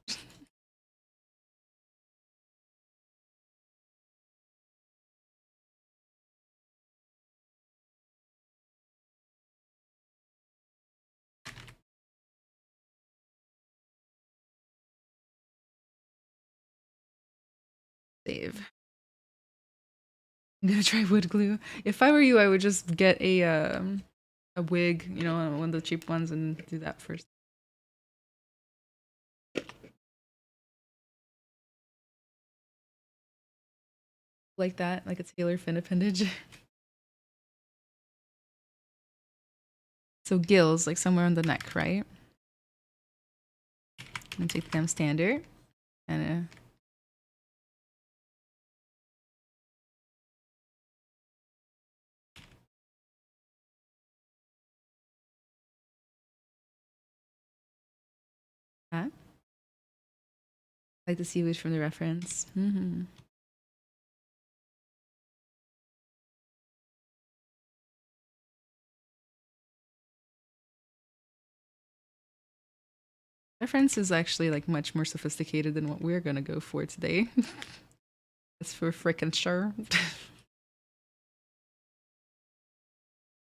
Save. I'm gonna try wood glue. If I were you, I would just get a wig, you know, one of the cheap ones, and do that first. Like that, like a Taylor Finn appendage. So gills, like somewhere on the neck, right? And take them standard, and that. Like the seaweed from the reference. Mm-hmm. Reference is actually like much more sophisticated than what we're gonna go for today. That's for frickin' sure.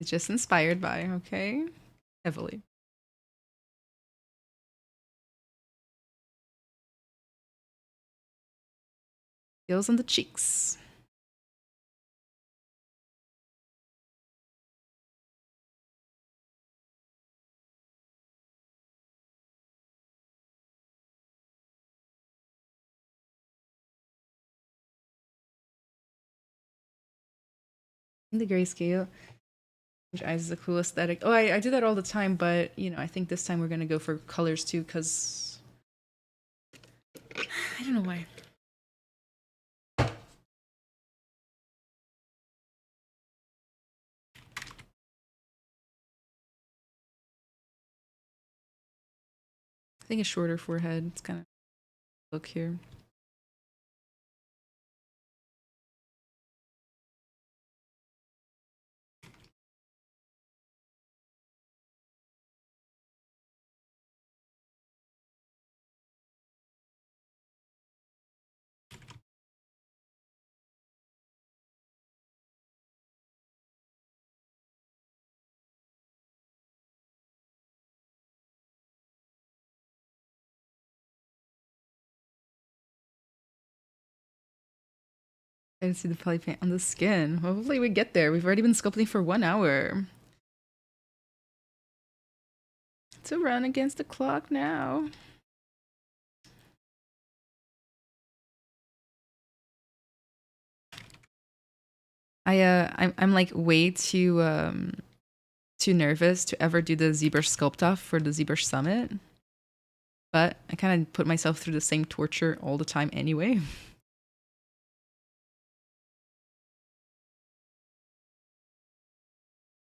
It's just inspired by, okay? Heavily. Gills on the cheeks. In the grayscale. Which eyes is a cool aesthetic. Oh, I do that all the time, but you know, I think this time we're gonna go for colors too, because I don't know why. I think a shorter forehead. It's kind of look here. I didn't see the poly paint on the skin. Hopefully we get there. We've already been sculpting for 1 hour. To run against the clock now. I'm like way too nervous to ever do the ZBrush sculpt off for the ZBrush Summit. But I kind of put myself through the same torture all the time anyway.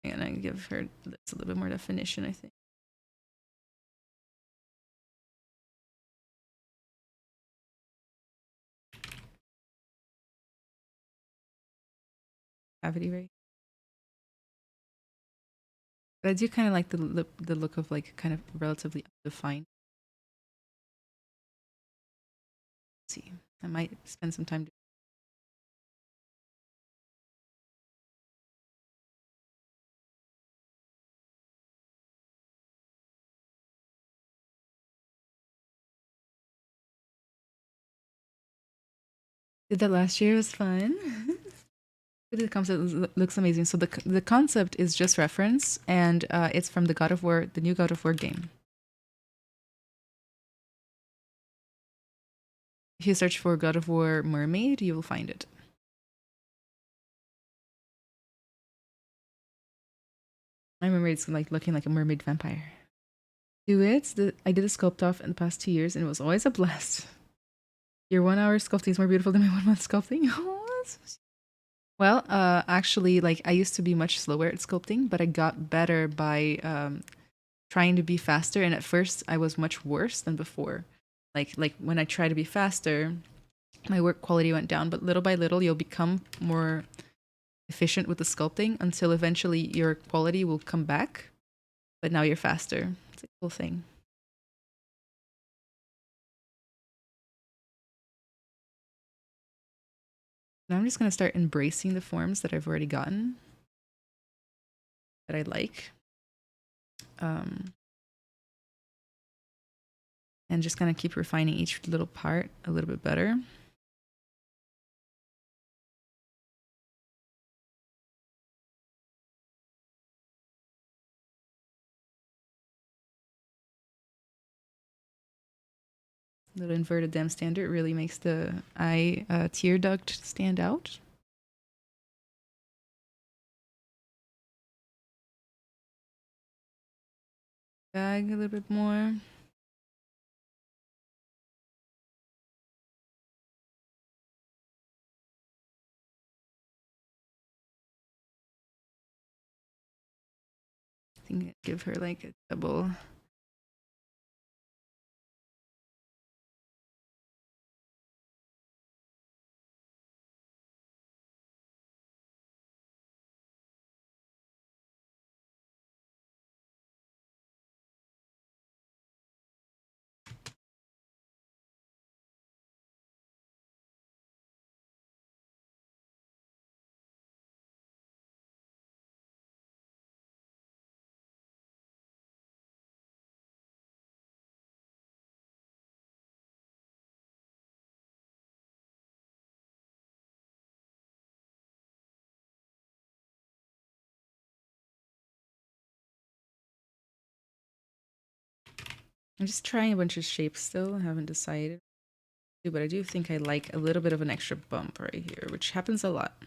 And I give her this a little bit more definition, I think. Cavity ray. But I do kind of like the look of like kind of relatively defined. Let's see, I might spend some time. Did that last year. It was fun. The concept looks amazing. So the concept is just reference, and it's from the God of War, the new God of War game. If you search for God of War mermaid, you will find it. I remember it's like looking like a mermaid vampire. Do it. I did a sculpt off in the past 2 years, and it was always a blast. Your 1 hour sculpting is more beautiful than my 1 month sculpting. Well, actually, like I used to be much slower at sculpting, but I got better by trying to be faster, and at first I was much worse than before. Like when I try to be faster, my work quality went down, but little by little you'll become more efficient with the sculpting until eventually your quality will come back, but now you're faster. It's a cool thing. Now I'm just going to start embracing the forms that I've already gotten that I like. And just kind of keep refining each little part a little bit better. Little inverted dam standard really makes the eye tear duct stand out. Bag a little bit more. I think I'd give her like a double. I'm just trying a bunch of shapes still. I haven't decided. But I do think I like a little bit of an extra bump right here, which happens a lot.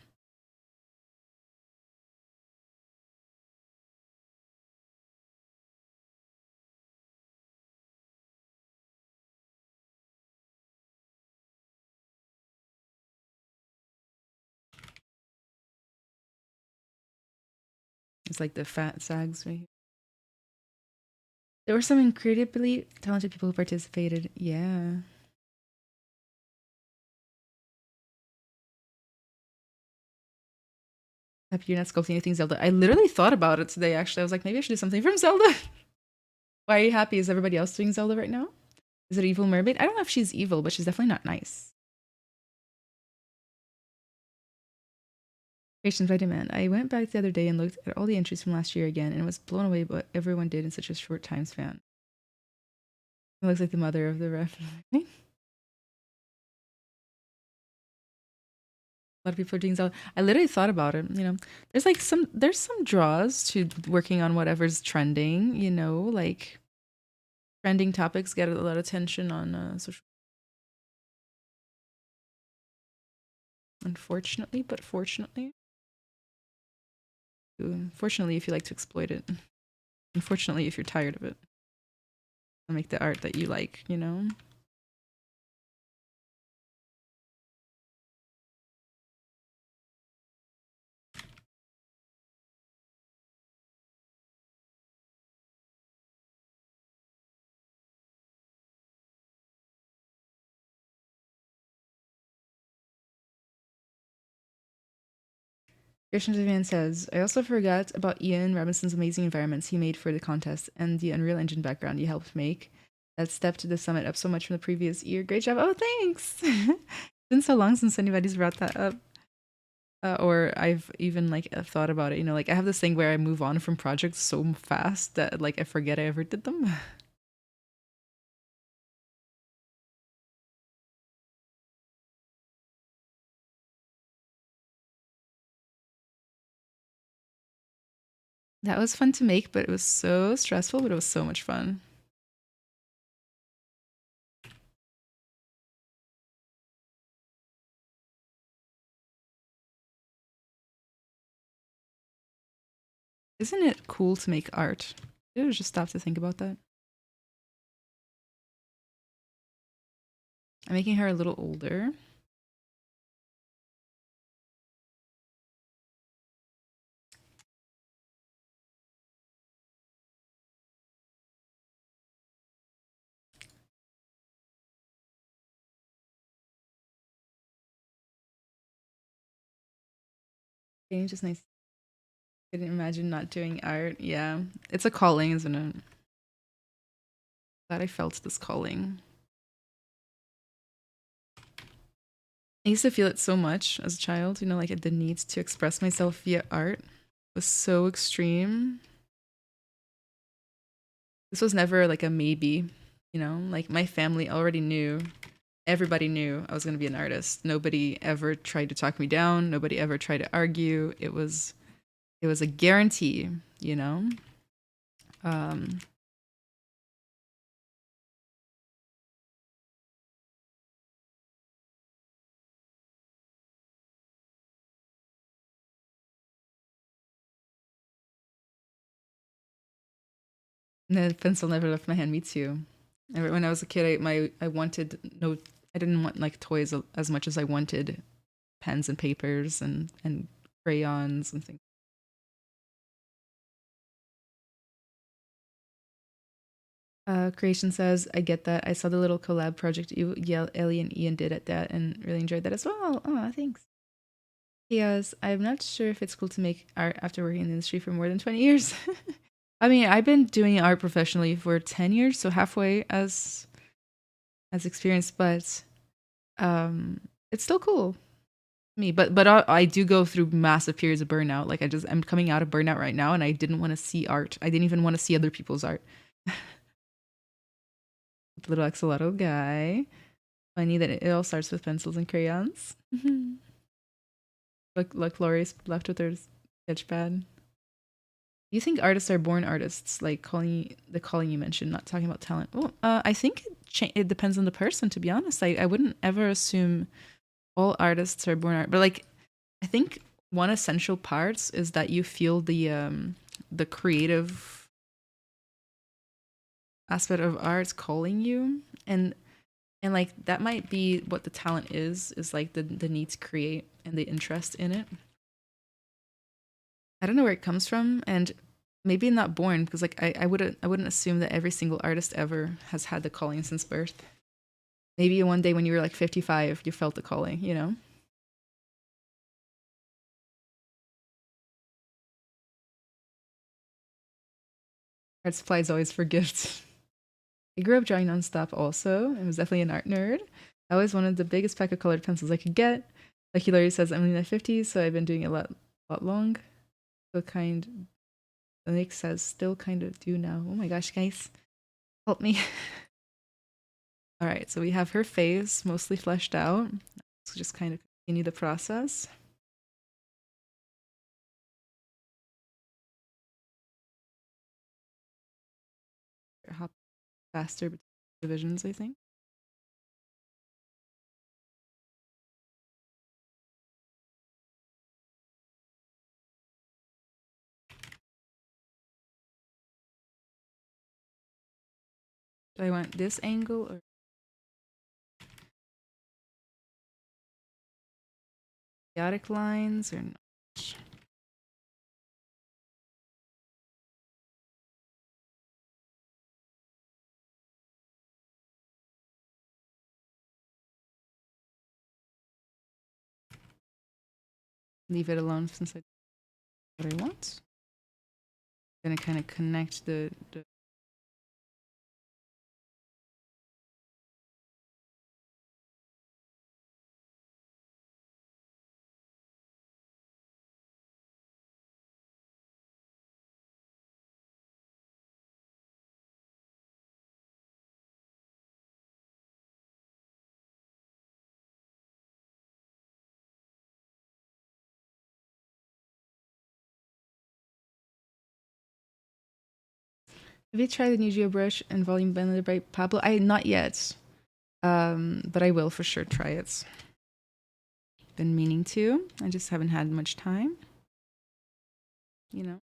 It's like the fat sags right here. There were some incredibly talented people who participated. Yeah. Happy you're not sculpting anything Zelda. I literally thought about it today, actually. I was like, maybe I should do something from Zelda. Why are you happy? Is everybody else doing Zelda right now? Is it Evil Mermaid? I don't know if she's evil, but she's definitely not nice. Creations by demand. I went back the other day and looked at all the entries from last year again and was blown away by what everyone did in such a short time span. It looks like the mother of the ref. A lot of people are doing Zelda. I literally thought about it. You know, there's some draws to working on whatever's trending. You know, like trending topics get a lot of attention on social. Unfortunately, but fortunately, fortunately, if you like to exploit it. Unfortunately, if you're tired of it, I'll make the art that you like. You know. Christian Vivian says, I also forgot about Ian Robinson's amazing environments he made for the contest and the Unreal Engine background you helped make. That stepped the summit up so much from the previous year. Great job. Oh, thanks. It's been so long since anybody's brought that up. Or I've even like thought about it. You know, like I have this thing where I move on from projects so fast that like I forget I ever did them. That was fun to make, but it was so stressful, but it was so much fun. Isn't it cool to make art? Did I just stop to think about that? I'm making her a little older. It's just nice. I couldn't imagine not doing art. Yeah, it's a calling, isn't it? Glad I felt this calling. I used to feel it so much as a child, you know, like the need to express myself via art was so extreme. This was never like a maybe, you know, like my family already knew, everybody knew I was going to be an artist. Nobody ever tried to talk me down, nobody ever tried to argue. It was a guarantee, you know. Um and the pencil never left my hand. Me too. When I was a kid, I wanted no, I didn't want like toys as much as I wanted pens and papers and crayons and things. Creation says, I get that. I saw the little collab project Ellie and Ian did at that and really enjoyed that as well. Oh, thanks. Yes, I'm not sure if it's cool to make art after working in the industry for more than 20 years. I mean, I've been doing art professionally for 10 years, so halfway as experienced, but um it's still cool. Me, but I do go through massive periods of burnout. Like I'm coming out of burnout right now and I didn't want to see art. I didn't even want to see other people's art. Little axolotl guy. Funny that it all starts with pencils and crayons. Look, Lori's left with her sketch pad. Do you think artists are born artists? Like calling you mentioned, not talking about talent. Well, I think it depends on the person. To be honest, I wouldn't ever assume all artists are born art, but like I think one essential parts is that you feel the creative aspect of arts calling you, and like that might be what the talent is like the need to create and the interest in it. I don't know where it comes from, and maybe not born because like I wouldn't assume that every single artist ever has had the calling since birth. Maybe one day when you were like 55 you felt the calling, you know. Art supply is always for gifts. I grew up drawing nonstop also. I was definitely an art nerd. I always wanted the biggest pack of colored pencils I could get. Like Hilary says, I'm in my 50s, so I've been doing it a lot long. Still kind Nick says still kind of do now. Oh my gosh, guys. Help me. Alright, so we have her face mostly fleshed out. Let's just kind of continue the process. Hop faster between divisions, I think. Do I want this angle or chaotic lines or not? Leave it alone since I what I want. Gonna kind of connect the Have you tried the new ZBrush and volume blender by Pablo? I not yet. But I will for sure try it. Been meaning to. I just haven't had much time. You know.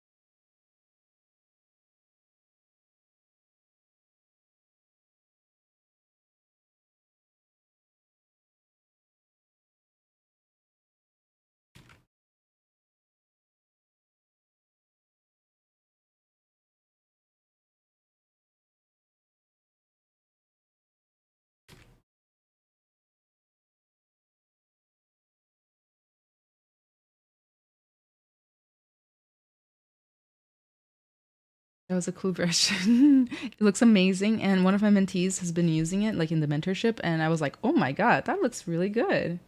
That was a cool brush. It looks amazing, and one of my mentees has been using it, like in the mentorship, and I was like, oh my god, that looks really good.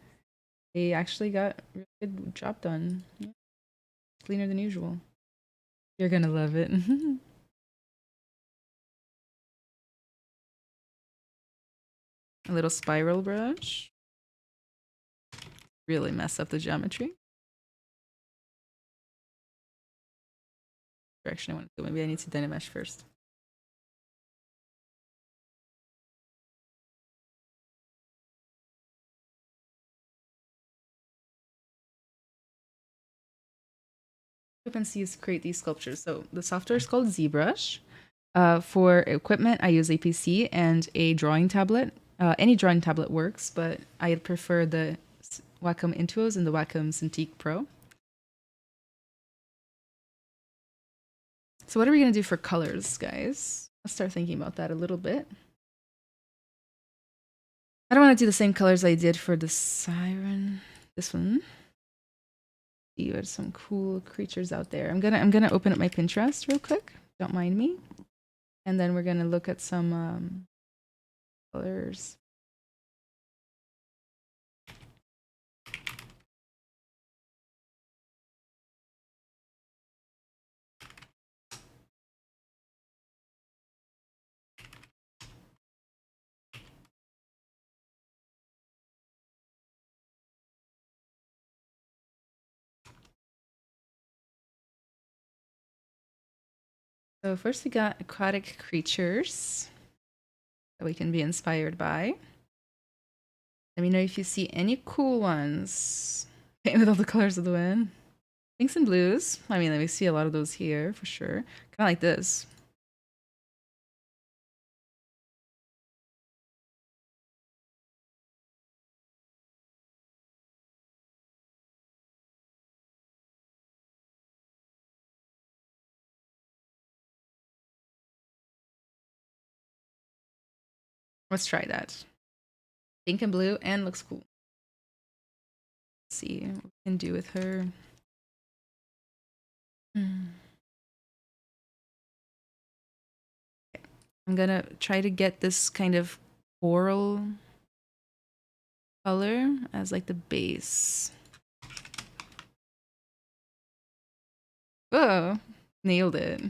They actually got a really good job done. Yeah. Cleaner than usual. You're gonna love it. A little spiral brush. Really mess up the geometry. Direction I want to go. Maybe I need to Dynamesh first. Use to create these sculptures. So the software is called ZBrush. For equipment, I use a PC and a drawing tablet. Any drawing tablet works, but I prefer the Wacom Intuos and the Wacom Cintiq Pro. So what are we going to do for colors, guys? Let's start thinking about that a little bit. I don't want to do the same colors I did for the siren. This one. You had some cool creatures out there. I'm gonna open up my Pinterest real quick. Don't mind me. And then we're gonna look at some colors. So first we got aquatic creatures that we can be inspired by. Let me know if you see any cool ones. Paint with all the colors of the wind. Pinks and blues. I mean, we see a lot of those here for sure. Kind of like this. Let's try that. Pink and blue and looks cool. Let's see what we can do with her. I'm gonna try to get this kind of coral color as like the base. Oh, nailed it.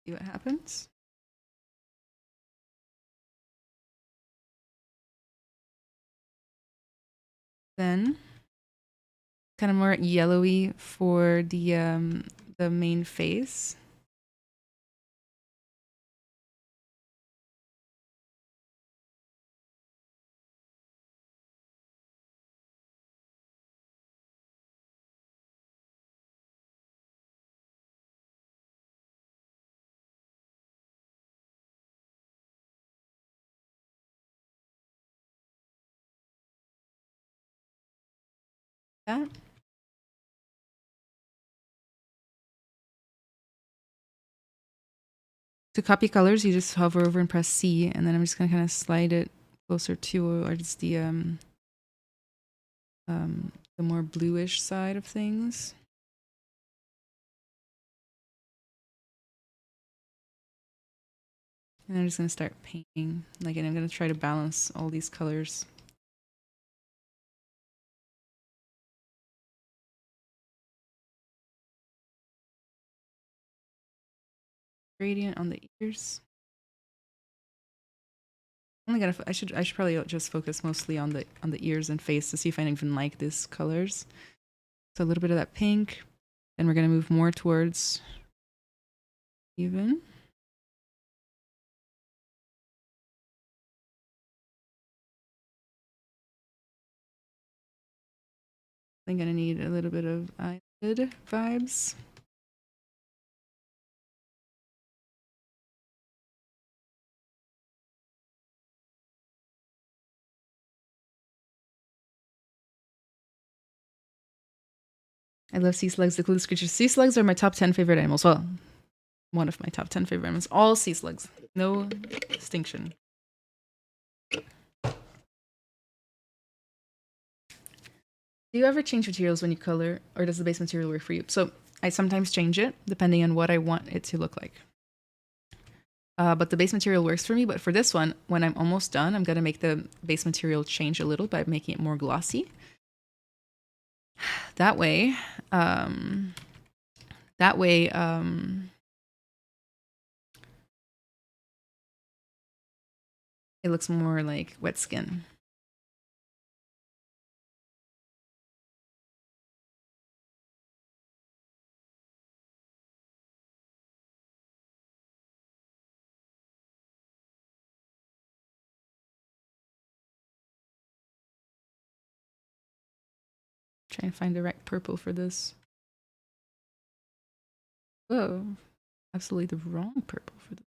See what happens. Then kind of more yellowy for the main face. That. To copy colors, you just hover over and press C, and then I'm just gonna kind of slide it closer towards the more bluish side of things. And I'm just gonna start painting, like, and I'm gonna try to balance all these colors. Gradient on the ears. I should probably just focus mostly on the ears and face to see if I even like these colors. So a little bit of that pink. Then we're gonna move more towards even. I'm gonna need a little bit of eyelid vibes. I love sea slugs, the coolest creatures. Sea slugs are my top 10 favorite animals. Well, one of my top 10 favorite animals. All sea slugs. No distinction. Do you ever change materials when you color, or does the base material work for you? So I sometimes change it depending on what I want it to look like. But the base material works for me. But for this one, when I'm almost done, I'm going to make the base material change a little by making it more glossy. That way, that way, it looks more like wet skin. Trying to find the right purple for this. Oh, absolutely the wrong purple for this.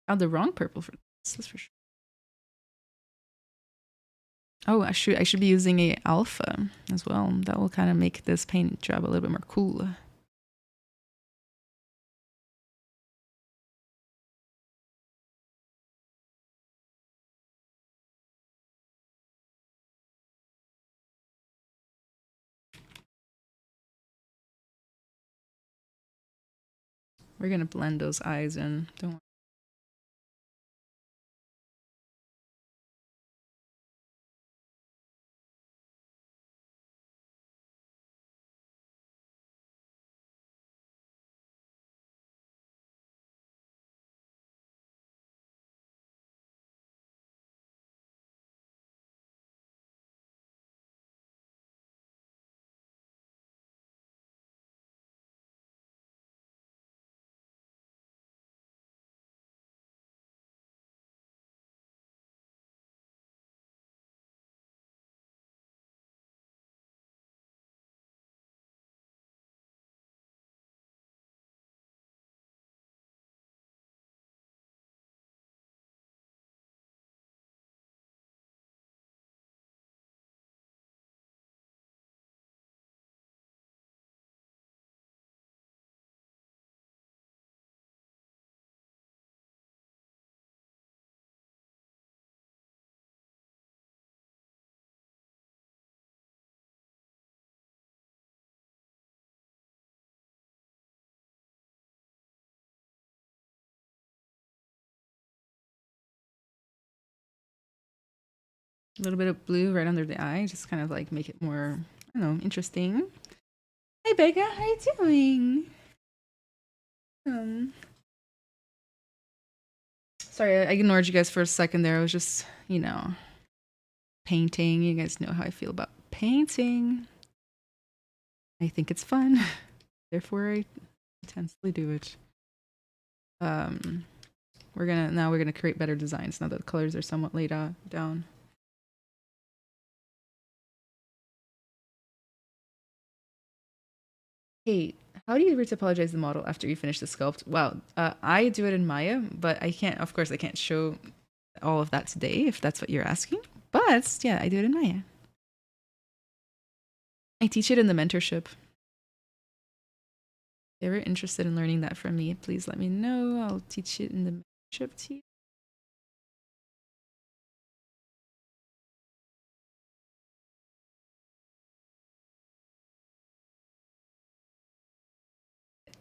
Found the wrong purple for this. That's for sure. Oh, I should be using a alpha as well. That will kind of make this paint job a little bit more cool. We're gonna blend those eyes in. Don't worry. A little bit of blue right under the eye, just kind of like make it more, I don't know, interesting. Hey Becca, how you doing? Sorry, I ignored you guys for a second there. I was just, painting. You guys know how I feel about painting. I think it's fun. Therefore, I intensely do it. We're gonna create better designs now that the colors are somewhat laid out, down. Hey, how do you retopologize the model after you finish the sculpt? Well, I do it in Maya, but I can't. Of course, I can't show all of that today if that's what you're asking. But yeah, I do it in Maya. I teach it in the mentorship. If you're ever interested in learning that from me, please let me know. I'll teach it in the mentorship to you.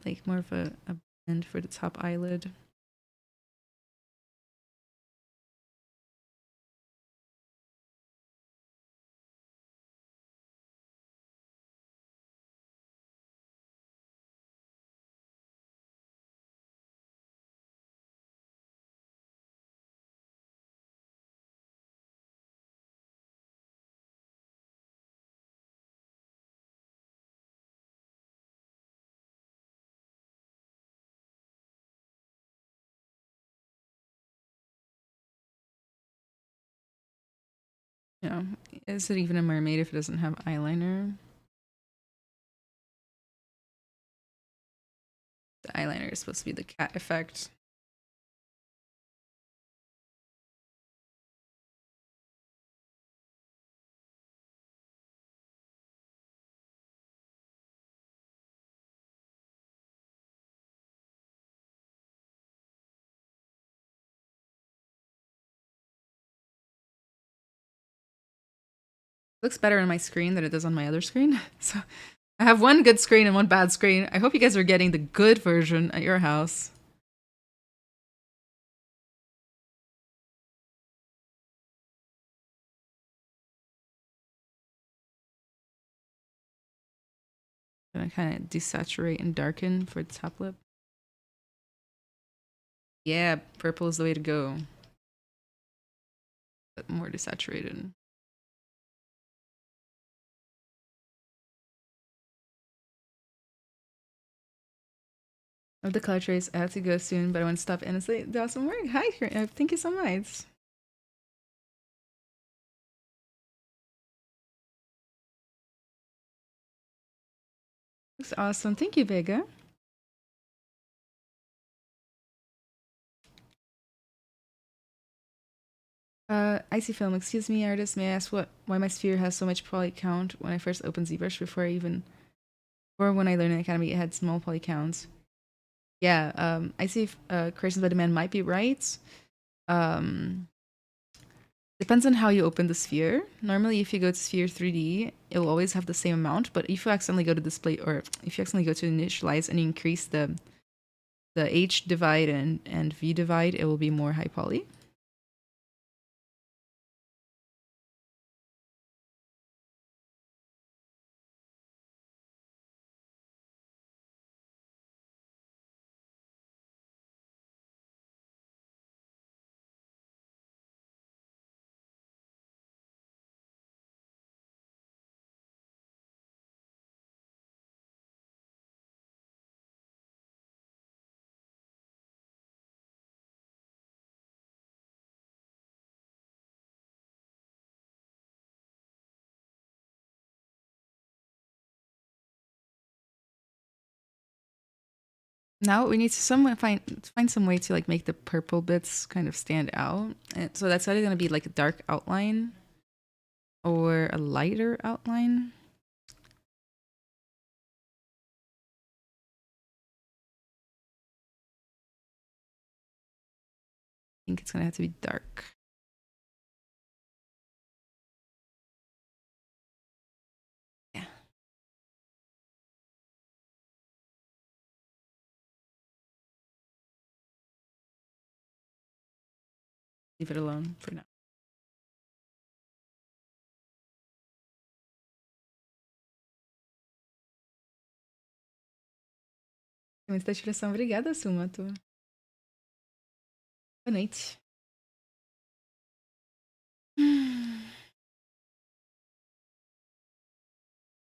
Like more of a blend for the top eyelid. You know, is it even a mermaid if it doesn't have eyeliner? The eyeliner is supposed to be the cat effect. Looks better on my screen than it does on my other screen. So I have one good screen and one bad screen. I hope you guys are getting the good version at your house. Gonna kind of desaturate and darken for the top lip. Yeah, purple is the way to go. But more desaturated. Of the color trace, I have to go soon, but I want to stop in and say awesome work. Hi, thank you so much. Looks awesome. Thank you, Vega. Icy film, excuse me, artist. May I ask why my sphere has so much poly count when I first opened ZBrush or when I learned in Academy, it had small poly counts. Yeah, I see Creations by Demand might be right. Um, Depends on how you open the sphere. Normally, if you go to Sphere 3D, it will always have the same amount. But if you accidentally go to display, or if you accidentally go to initialize and increase the H divide and V divide, it will be more high poly. Now we need to find some way to like make the purple bits kind of stand out. And so that's either going to be like a dark outline or a lighter outline. I think it's going to have to be dark. Yeah. Leave it alone for now. Muita tiração. Obrigada, Sumato. Boa noite.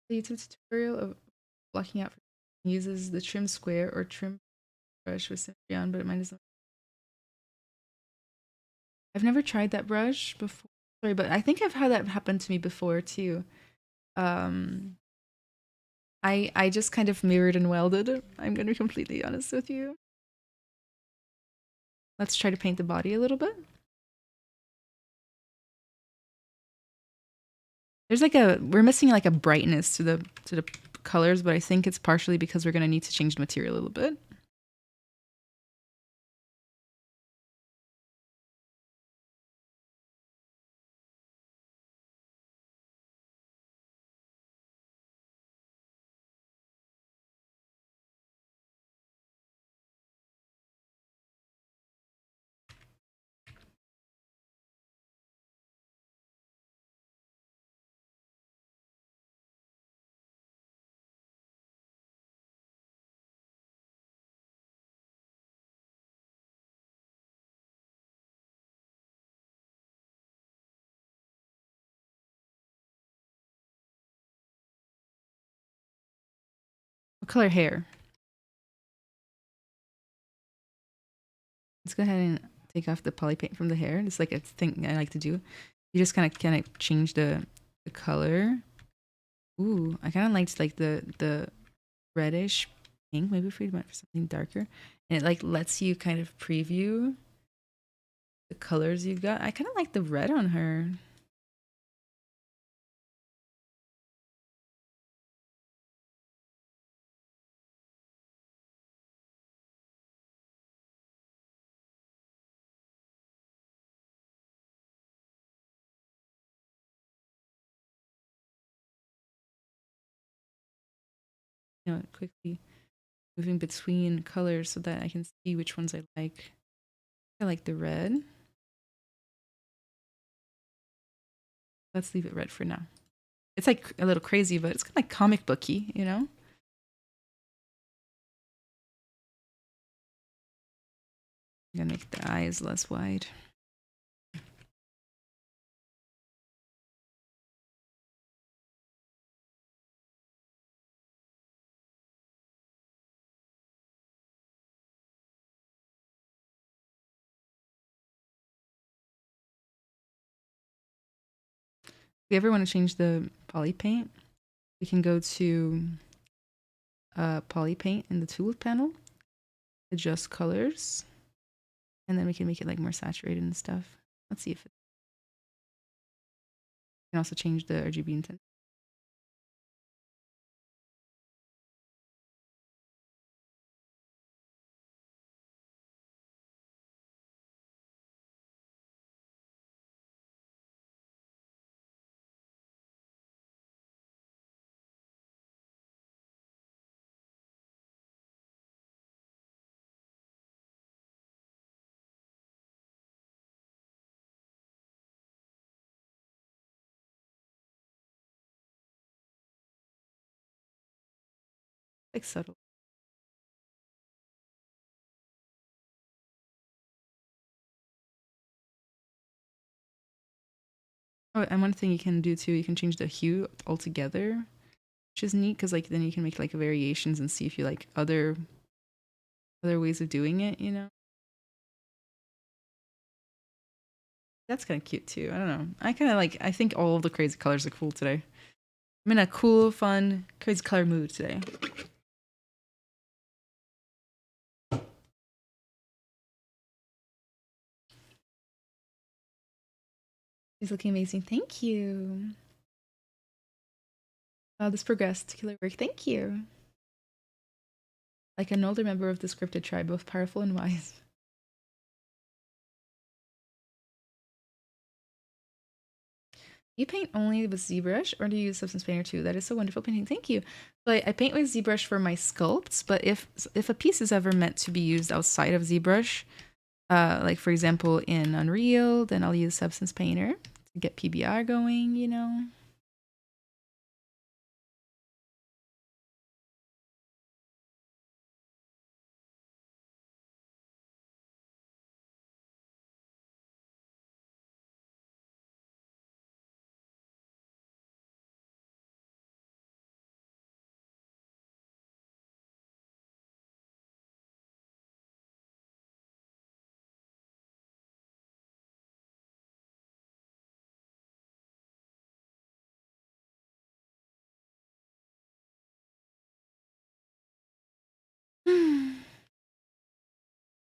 The YouTube tutorial of blocking out uses the trim square or trim brush with symmetry on, but mine doesn't. I've never tried that brush before. Sorry, but I think I've had that happen to me before too. Um, I just kind of mirrored and welded. I'm gonna be completely honest with you. Let's try to paint the body a little bit. There's like we're missing like a brightness to the colors, but I think it's partially because we're gonna need to change the material a little bit. What color hair? Let's go ahead and take off the poly paint from the hair. It's like a thing I like to do. You just kind of change the color. Ooh, I kind of liked like the reddish pink. Maybe if we went for something darker, and it like lets you kind of preview the colors you've got. I kind of like the red on her. quickly moving between colors so that I can see which ones I like. I like the red. Let's leave it red for now. It's like a little crazy, but it's kind of like comic booky, you know? I'm gonna make the eyes less wide. If you ever want to change the poly paint, we can go to poly paint in the tools panel, adjust colors, and then we can make it like more saturated and stuff. Let's see if it can also change the RGB intensity. Like subtle. Oh, and one thing you can do too, you can change the hue altogether, which is neat because like then you can make like variations and see if you like other ways of doing it, you know? That's kind of cute too. I don't know. I kind of like, I think all of the crazy colors are cool today. I'm in a cool, fun, crazy color mood today. He's looking amazing. Thank you. Wow, this progressed. Killer work. Thank you. Like an older member of the scripted tribe, both powerful and wise. You paint only with ZBrush or do you use Substance Painter too? That is so wonderful painting. Thank you. So I paint with ZBrush for my sculpts, but if a piece is ever meant to be used outside of ZBrush, like for example in Unreal, then I'll use Substance Painter to get PBR going, you know?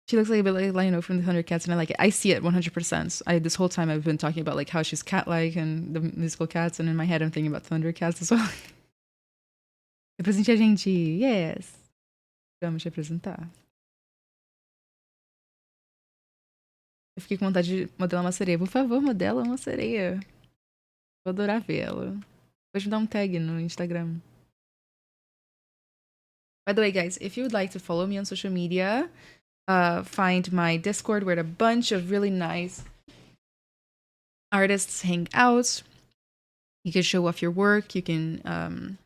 She looks like a bit like Lionel from the Thundercats, and I like it. I see it 100%. This whole time I've been talking about like how she's cat-like and the musical cats, and in my head I'm thinking about Thundercats as well. Apresente a gente, yes. Vamos te apresentar. Eu fiquei com vontade de modelar uma sereia. Por favor, modela uma sereia. Vou adorar vê-la. Depois me dá um tag no Instagram. By the way, guys, if you would like to follow me on social media, find my Discord where a bunch of really nice artists hang out. You can show off your work. You can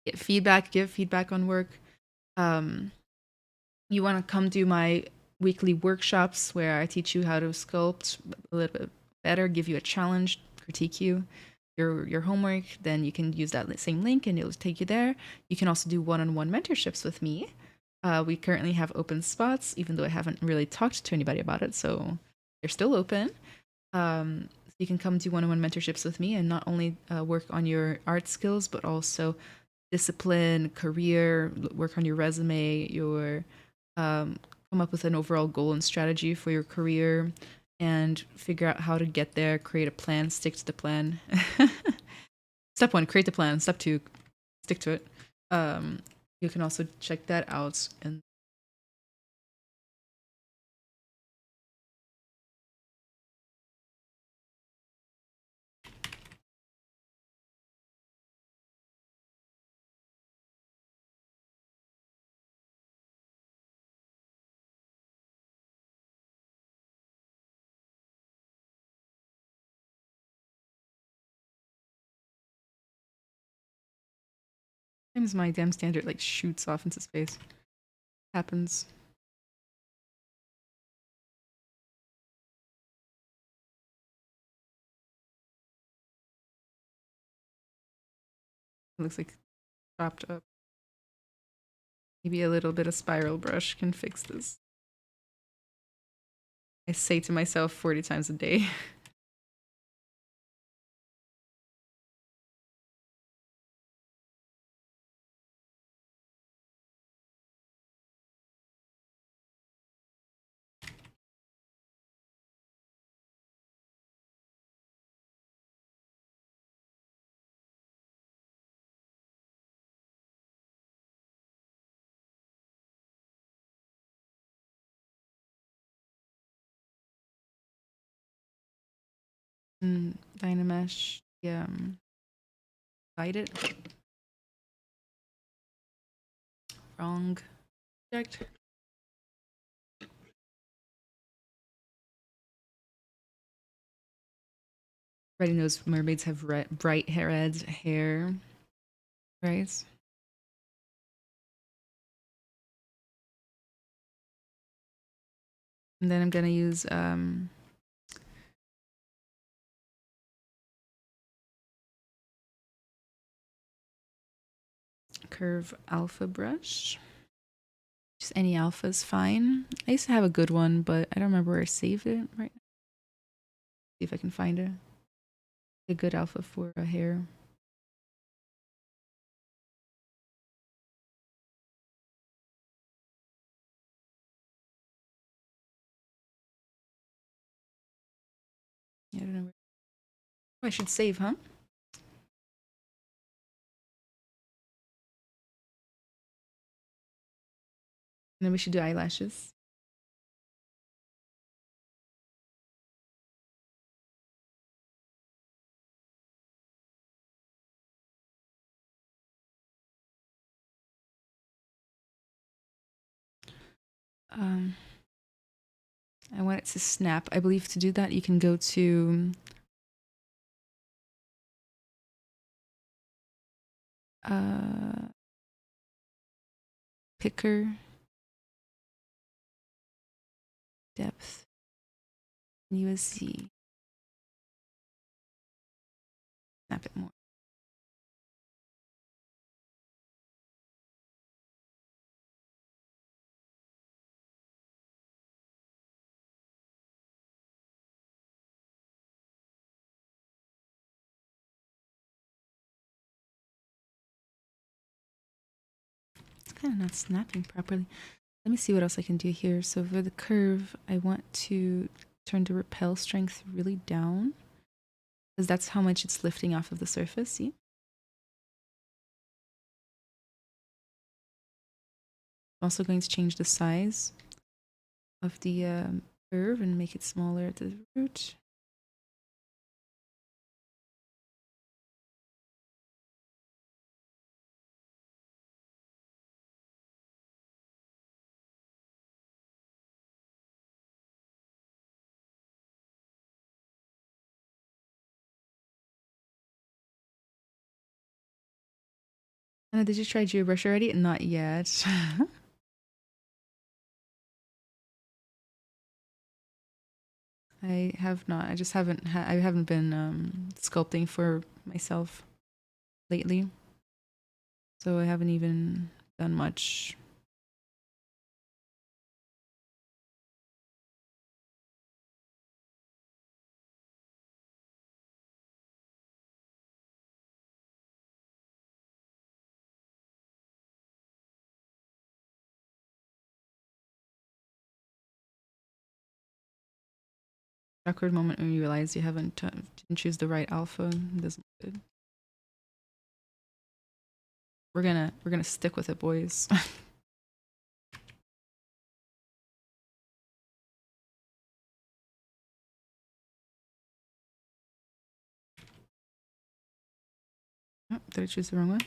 get feedback, give feedback on work. You want to come do my weekly workshops where I teach you how to sculpt a little bit better, give you a challenge, critique your homework, then you can use that same link and it'll take you there. You can also do one-on-one mentorships with me. We currently have open spots, even though I haven't really talked to anybody about it, so they're still open. So you can come do one-on-one mentorships with me and not only work on your art skills, but also discipline, career, work on your resume, your come up with an overall goal and strategy for your career, and figure out how to get there, create a plan, stick to the plan. Step 1, create the plan. Step 2, stick to it. You can also check that out. And Sometimes my damn standard like shoots off into space. Happens. It looks like chopped up. Maybe a little bit of spiral brush can fix this. I say to myself 40 times a day. Dynamesh, yeah, bite it. Wrong object. Everybody knows mermaids have bright red hair, right? And then I'm gonna use curve alpha brush. Just any alpha is fine. I used to have a good one, but I don't remember where I saved it right now. See if I can find it. A good alpha for a hair. Yeah, I don't know where. Oh, I should save, huh? And then we should do eyelashes. Um, I want it to snap. I believe to do that, you can go to picker, depth, USC. Snap it more. It's kind of not snapping properly. Let me see what else I can do here. So for the curve, I want to turn the repel strength really down, because that's how much it's lifting off of the surface, see? I'm also going to change the size of the curve and make it smaller at the root. Anna, did you try ZBrush already? Not yet. I have not. I just haven't. I haven't been sculpting for myself lately, so I haven't even done much. Awkward moment when you realize you haven't didn't choose the right alpha. It doesn't look good. We're gonna stick with it, boys. Oh, did I choose the wrong one?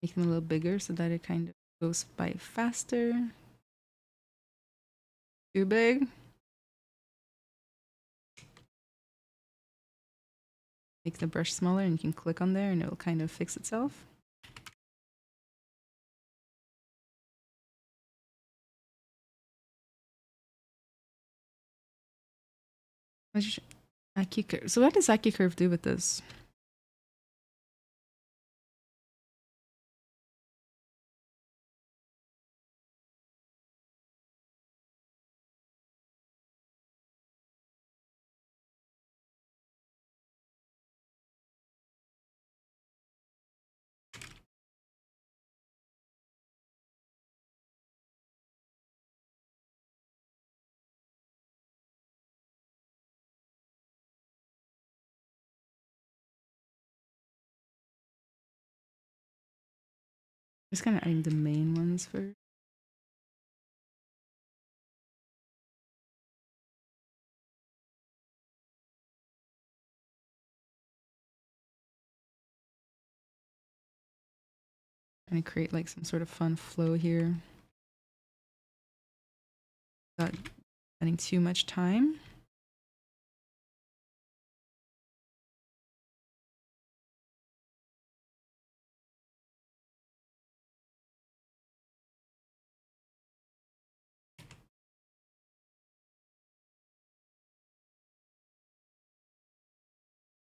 Make them a little bigger so that it kind of goes by faster. Too big. Make the brush smaller and you can click on there and it will kind of fix itself. AccuCurve. So what does AccuCurve do with this? Just kind of adding the main ones first. Trying to create like some sort of fun flow here. Not spending too much time.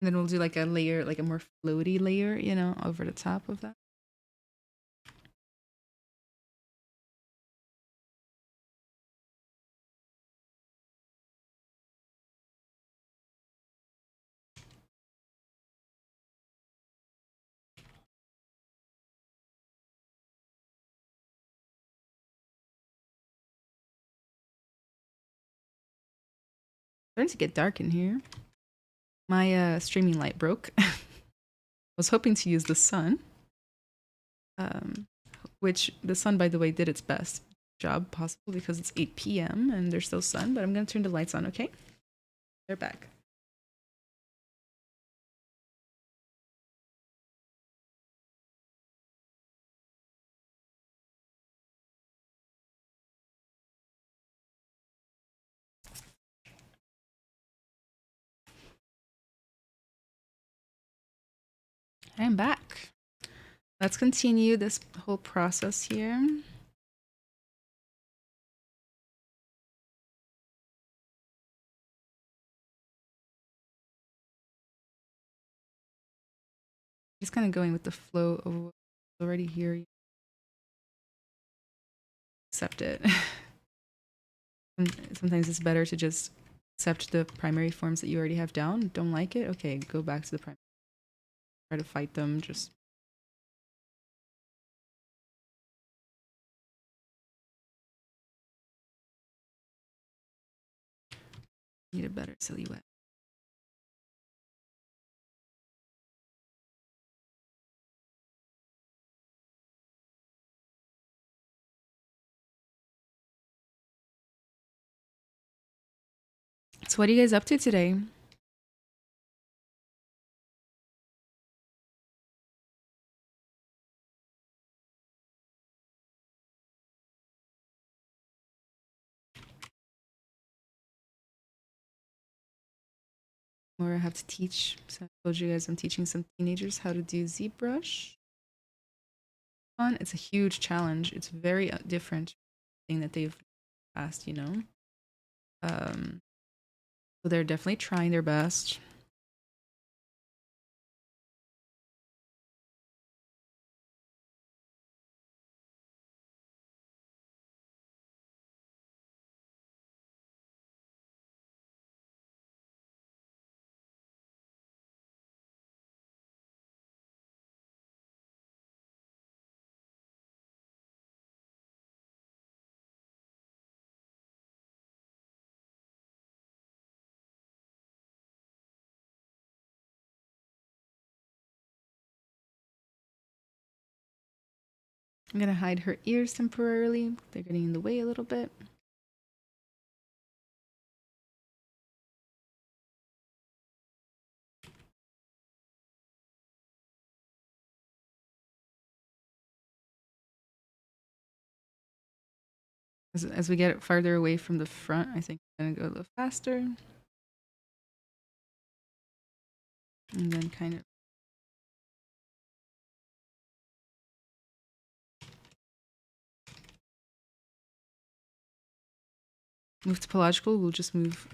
And then we'll do like a layer, like a more floaty layer, you know, over the top of that. Starting to get dark in here. My streaming light broke. I was hoping to use the sun, which the sun, by the way, did its best job possible because it's 8 p.m. and there's still sun, but I'm going to turn the lights on, okay? They're back. I'm back. Let's continue this whole process here. Just kind of going with the flow of what's already here. Accept it. Sometimes it's better to just accept the primary forms that you already have down. Don't like it? Okay, go back to the primary. Try to fight them, just need a better silhouette. So what are you guys up to today? Or I have to teach. So I told you guys I'm teaching some teenagers how to do ZBrush. Fun. It's a huge challenge. It's very different thing that they've asked, you know. So they're definitely trying their best. I'm gonna hide her ears temporarily. They're getting in the way a little bit. As we get farther away from the front, I think I'm gonna go a little faster. And then kind of move to topological. We'll just move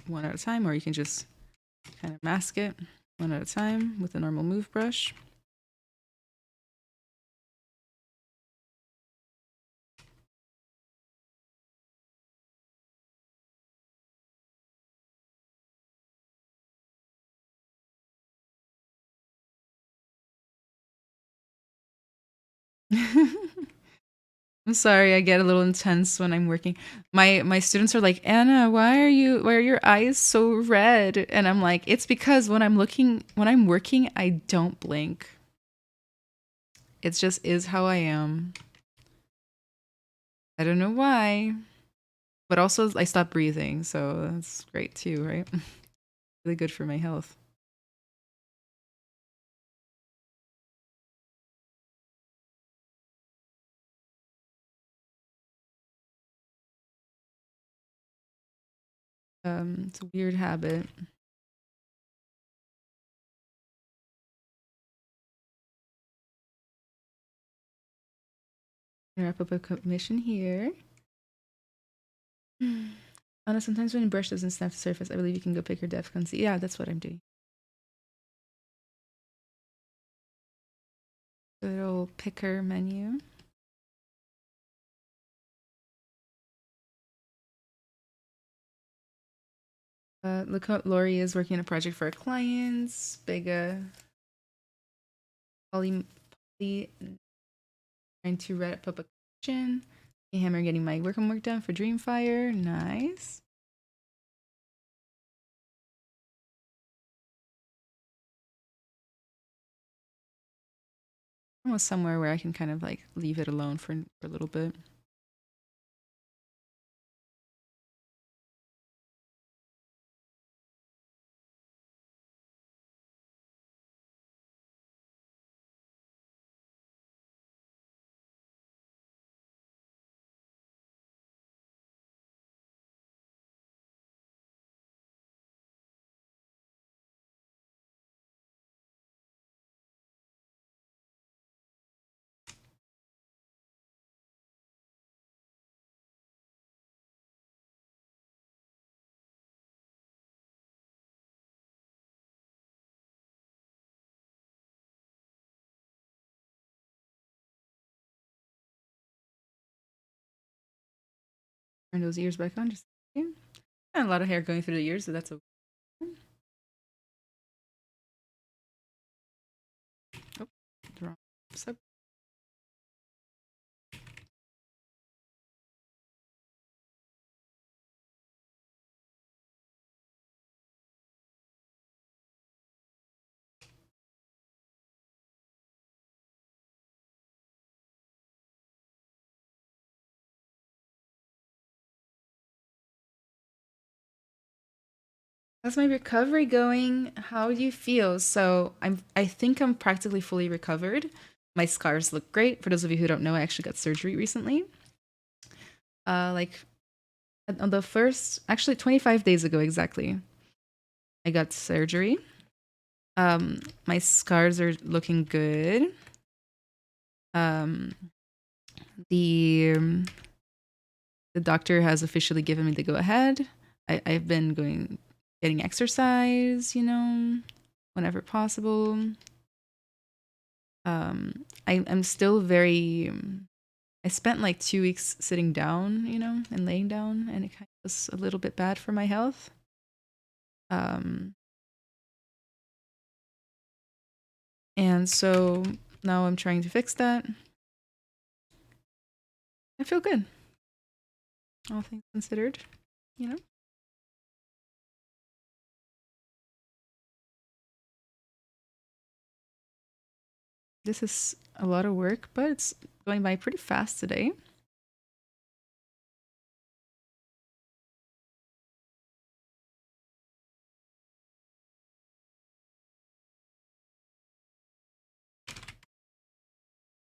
one at a time, or you can just kind of mask it one at a time with a normal move brush. I'm sorry, I get a little intense when I'm working. My students are like, Anna, why are your eyes so red? And I'm like, it's because when I'm working, I don't blink. It just is how I am. I don't know why. But also I stopped breathing, so that's great too, right? Really good for my health. It's a weird habit. Wrap up a commission here. Anna, sometimes when a brush doesn't snap the surface, I believe you can go pick your depth conceal. Yeah, that's what I'm doing. Little picker menu. Look how Lori is working on a project for our clients. Big poly trying to wrap up a kitchen. Hammer getting my work done for Dreamfire. Nice. Almost somewhere where I can kind of like leave it alone for a little bit. Turn those ears back on. Just and a lot of hair going through the ears, so that's okay. Oh, the wrong sub. How's my recovery going? How do you feel? So I think I'm practically fully recovered. My scars look great. For those of you who don't know, I actually got surgery recently. Like on the first, actually 25 days ago exactly, I got surgery. My scars are looking good. Um, the the doctor has officially given me the go ahead. I've been getting exercise, whenever possible. I'm still very. I spent like 2 weeks sitting down, and laying down, and it kind of was a little bit bad for my health. And so now I'm trying to fix that. I feel good, all things considered, you know. This is a lot of work, but it's going by pretty fast today.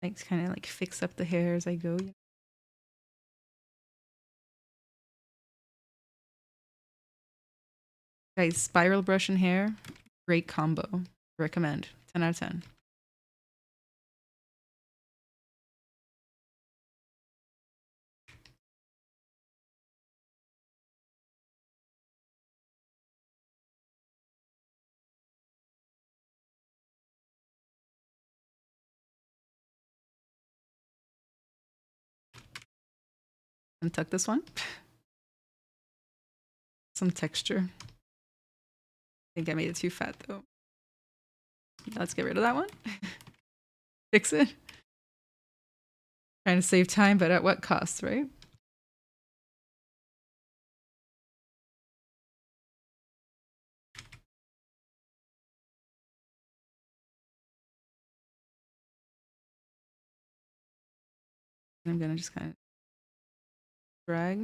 I kind of like fix up the hair as I go. Guys, spiral brush and hair, great combo. Recommend. 10 out of 10. Untuck this one. Some texture. I think I made it too fat though. Let's get rid of that one. Fix it. Trying to save time, but at what cost, right? I'm gonna just kind of drag.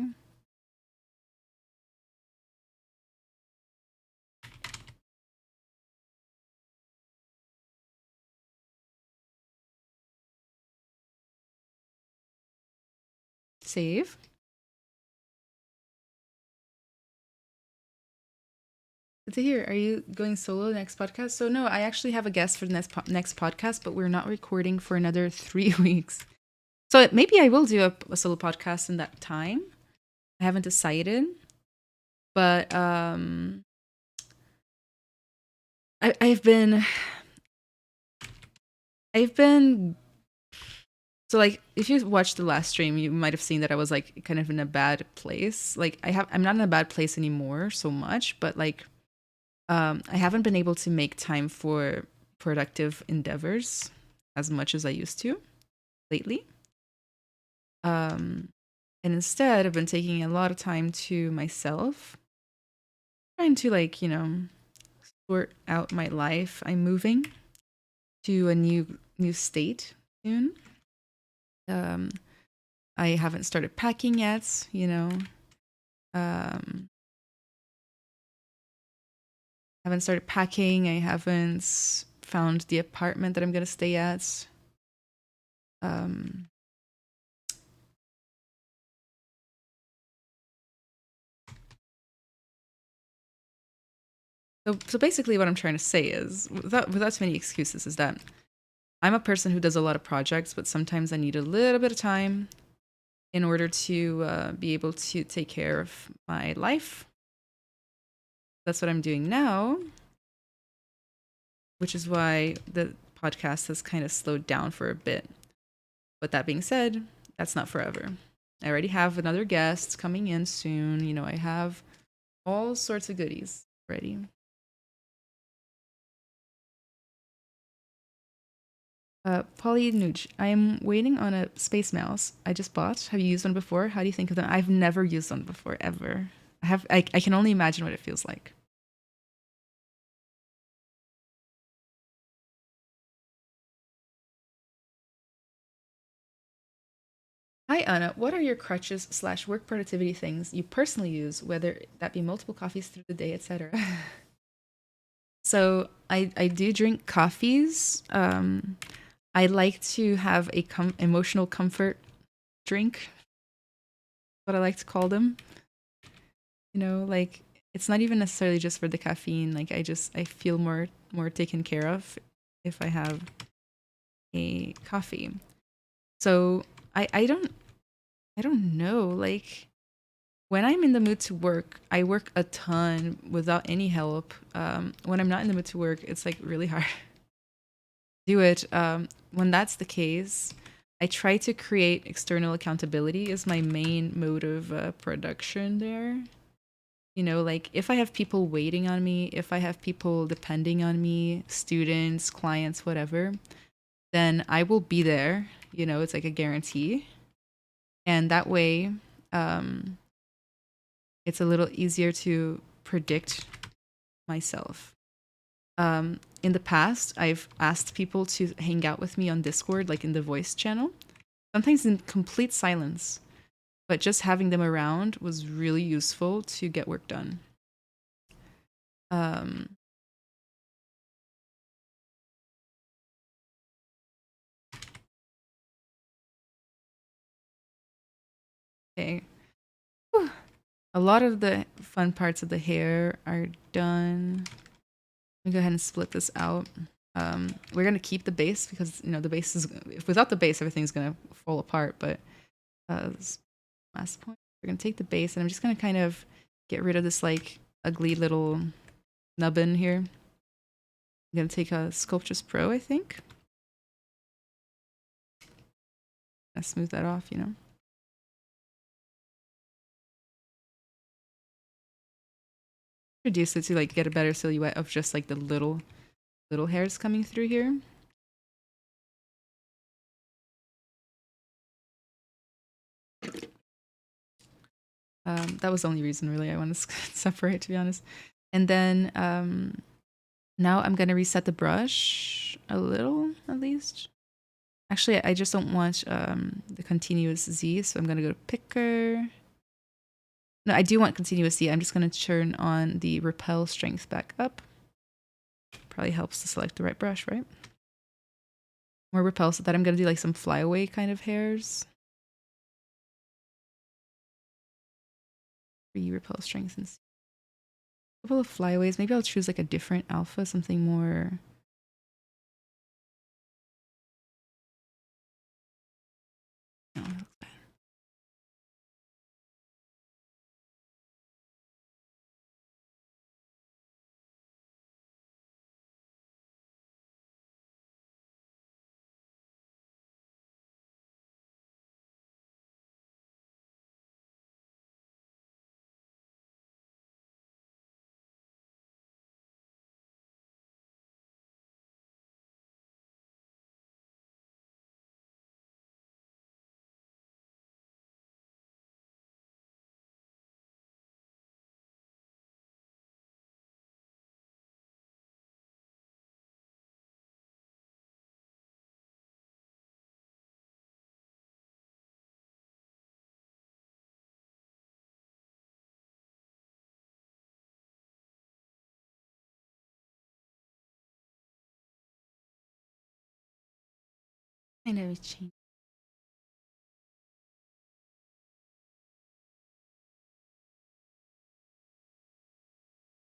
Save. Good to hear. Are you going solo next podcast? So no, I actually have a guest for the next podcast, but we're not recording for another 3 weeks. So maybe I will do a solo podcast in that time. I haven't decided, but I've been so like if you watched the last stream, you might have seen that I was like kind of in a bad place. Like I'm not in a bad place anymore so much, but like I haven't been able to make time for productive endeavors as much as I used to lately. And instead, I've been taking a lot of time to myself, trying to like, sort out my life. I'm moving to a new state soon. I haven't started packing yet, haven't started packing. I haven't found the apartment that I'm gonna stay at. So basically, what I'm trying to say is, without too many excuses, is that I'm a person who does a lot of projects, but sometimes I need a little bit of time in order to be able to take care of my life. That's what I'm doing now, which is why the podcast has kind of slowed down for a bit. But that being said, that's not forever. I already have another guest coming in soon. I have all sorts of goodies ready. Polly Nuge, I am waiting on a space mouse I just bought. Have you used one before? How do you think of them? I've never used one before, ever. I can only imagine what it feels like. Hi, Anna. What are your crutches/work productivity things you personally use, whether that be multiple coffees through the day, etc.? So I do drink coffees. I like to have a emotional comfort drink, what I like to call them. Like it's not even necessarily just for the caffeine. Like I feel more taken care of if I have a coffee. So I don't know. Like when I'm in the mood to work, I work a ton without any help. When I'm not in the mood to work, it's like really hard to do it. When that's the case, I try to create external accountability as my main mode of production there. Like if I have people waiting on me, if I have people depending on me, students, clients, whatever, then I will be there. It's like a guarantee. And that way, it's a little easier to predict myself. In the past, I've asked people to hang out with me on Discord, like in the voice channel, sometimes in complete silence. But just having them around was really useful to get work done. Um, okay. Whew. A lot of the fun parts of the hair are done. Let me go ahead and split this out. We're gonna keep the base because you know the base is without the base everything's gonna fall apart. But this last point, we're gonna take the base and I'm just gonna kind of get rid of this like ugly little nubbin here. I'm gonna take a Sculptress Pro, I think. I'll smooth that off, you know. Reduce it to like get a better silhouette of just like the little hairs coming through here. That was the only reason really I want to separate, to be honest. And then now I'm gonna reset the brush a little, at least. Actually, I just don't want the continuous Z, so I'm gonna go to Picker. No, I do want continuous Z. I'm just gonna turn on the repel strength back up. Probably helps to select the right brush, right? More repel, so that I'm gonna do like some flyaway kind of hairs. Repel strength and a couple of flyaways. Maybe I'll choose like a different alpha, something more. No, kind of change.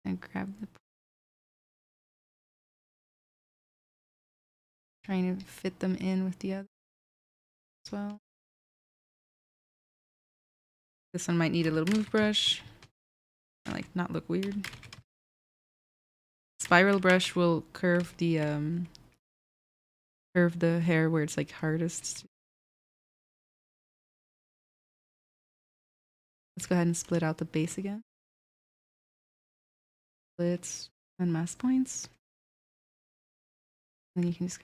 And grab the. Trying to fit them in with the other as well. This one might need a little move brush. Like not look weird. Spiral brush will curve the hair where it's like hardest. Let's go ahead and split out the base again. Splits and mask points. Then you can just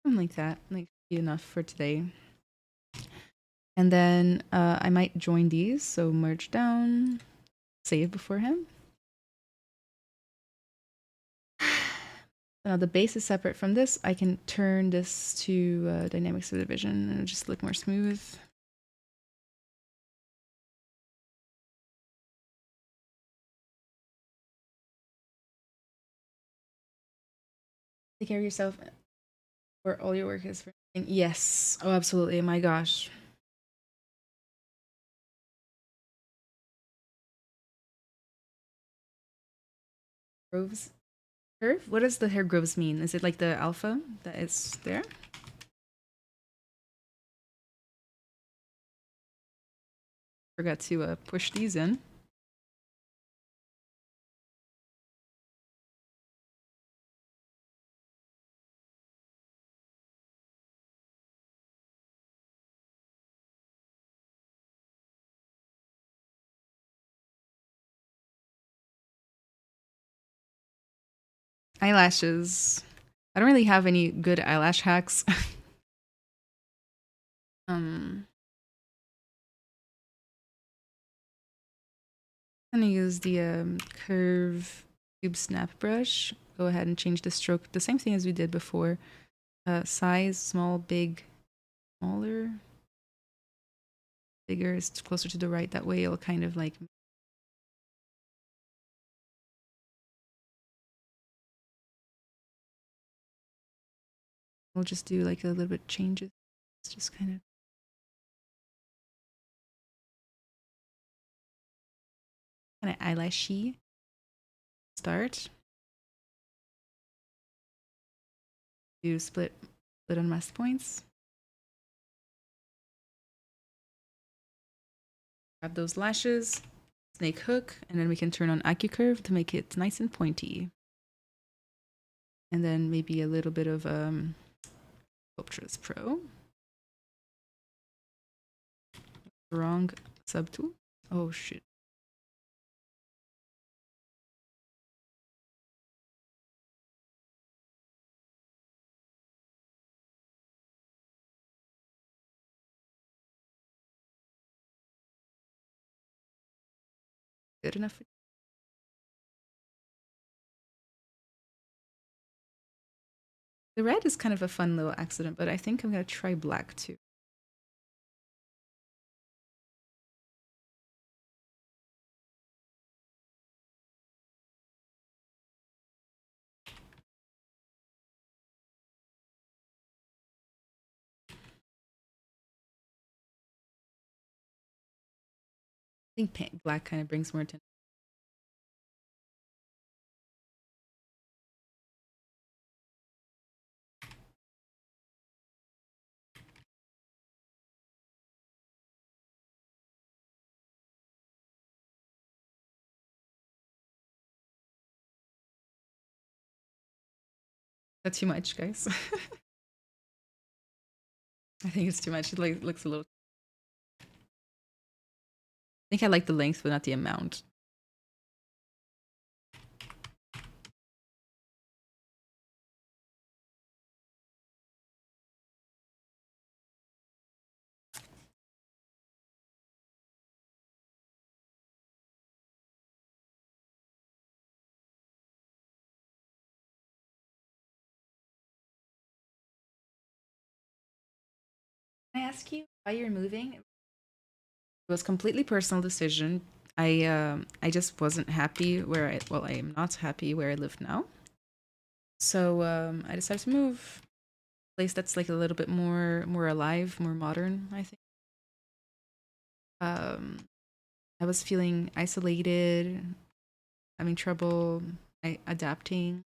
something like that. Like be enough for today. And then I might join these, so merge down, save beforehand. Now the base is separate from this. I can turn this to dynamic subdivision and it'll just look more smooth. Take care of yourself, where all your work is for. Yes. Oh, absolutely. My gosh. Groves curve? What does the hair groves mean? Is it like the alpha that is there? Forgot to push these in. Eyelashes. I don't really have any good eyelash hacks. I'm gonna use the curve tube snap brush. Go ahead and change the stroke. The same thing as we did before. Size, small, big, smaller. Bigger is closer to the right. That way it'll kind of like We'll just do like a little bit changes. It's just kind of eyelashy start. Do split unmasked points. Grab those lashes, snake hook, and then we can turn on AccuCurve to make it nice and pointy. And then maybe a little bit of Sculptures Pro. Wrong subtool. Oh shit. Good enough. The red is kind of a fun little accident, but I think I'm gonna try black too. I think black kind of brings more attention. That's too much, guys. I think it's too much. It looks a little. I think I like the length, but not the amount. Can I ask you why you're moving? It was a completely personal decision. I just wasn't happy where I am not happy where I live now. So I decided to move a place that's like a little bit more alive, more modern, I think. Um I was feeling isolated, having trouble adapting.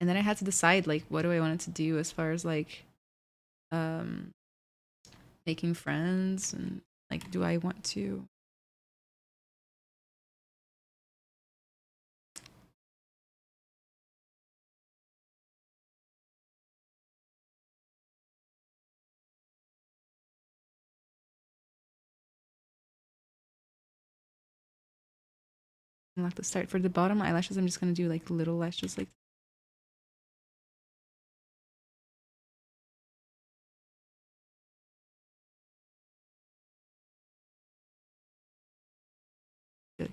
And then I had to decide like what do I want to do as far as like um making friends and like do I want to unlock the start for the bottom eyelashes. I'm just gonna do like little lashes like the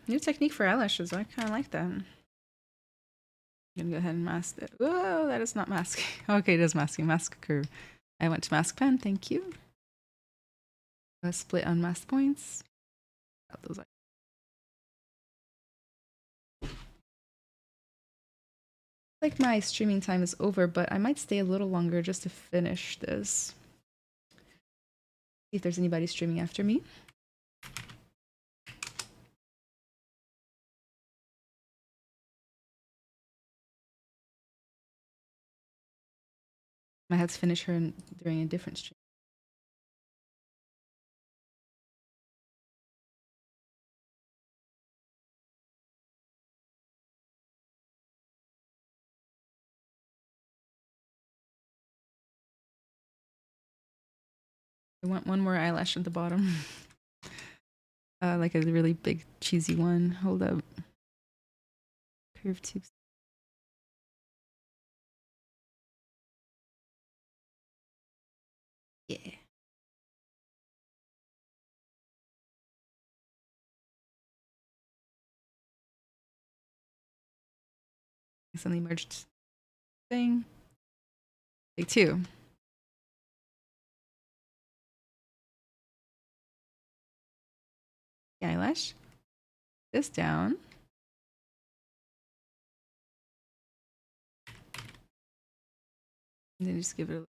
new technique for eyelashes. I kind of like that. I'm gonna go ahead and mask it. Whoa, that is not masking. Okay, it is masking. Mask curve. I went to mask pen. Thank you. Split unmasked points. Got those. Like my streaming time is over, but I might stay a little longer just to finish this. See if there's anybody streaming after me. I had to finish her during a different stream. I want one more eyelash at the bottom. Like a really big cheesy one. Hold up. Curved tubes. Yeah. I suddenly merged thing. Take two. Eyelash. This down. And then just give it a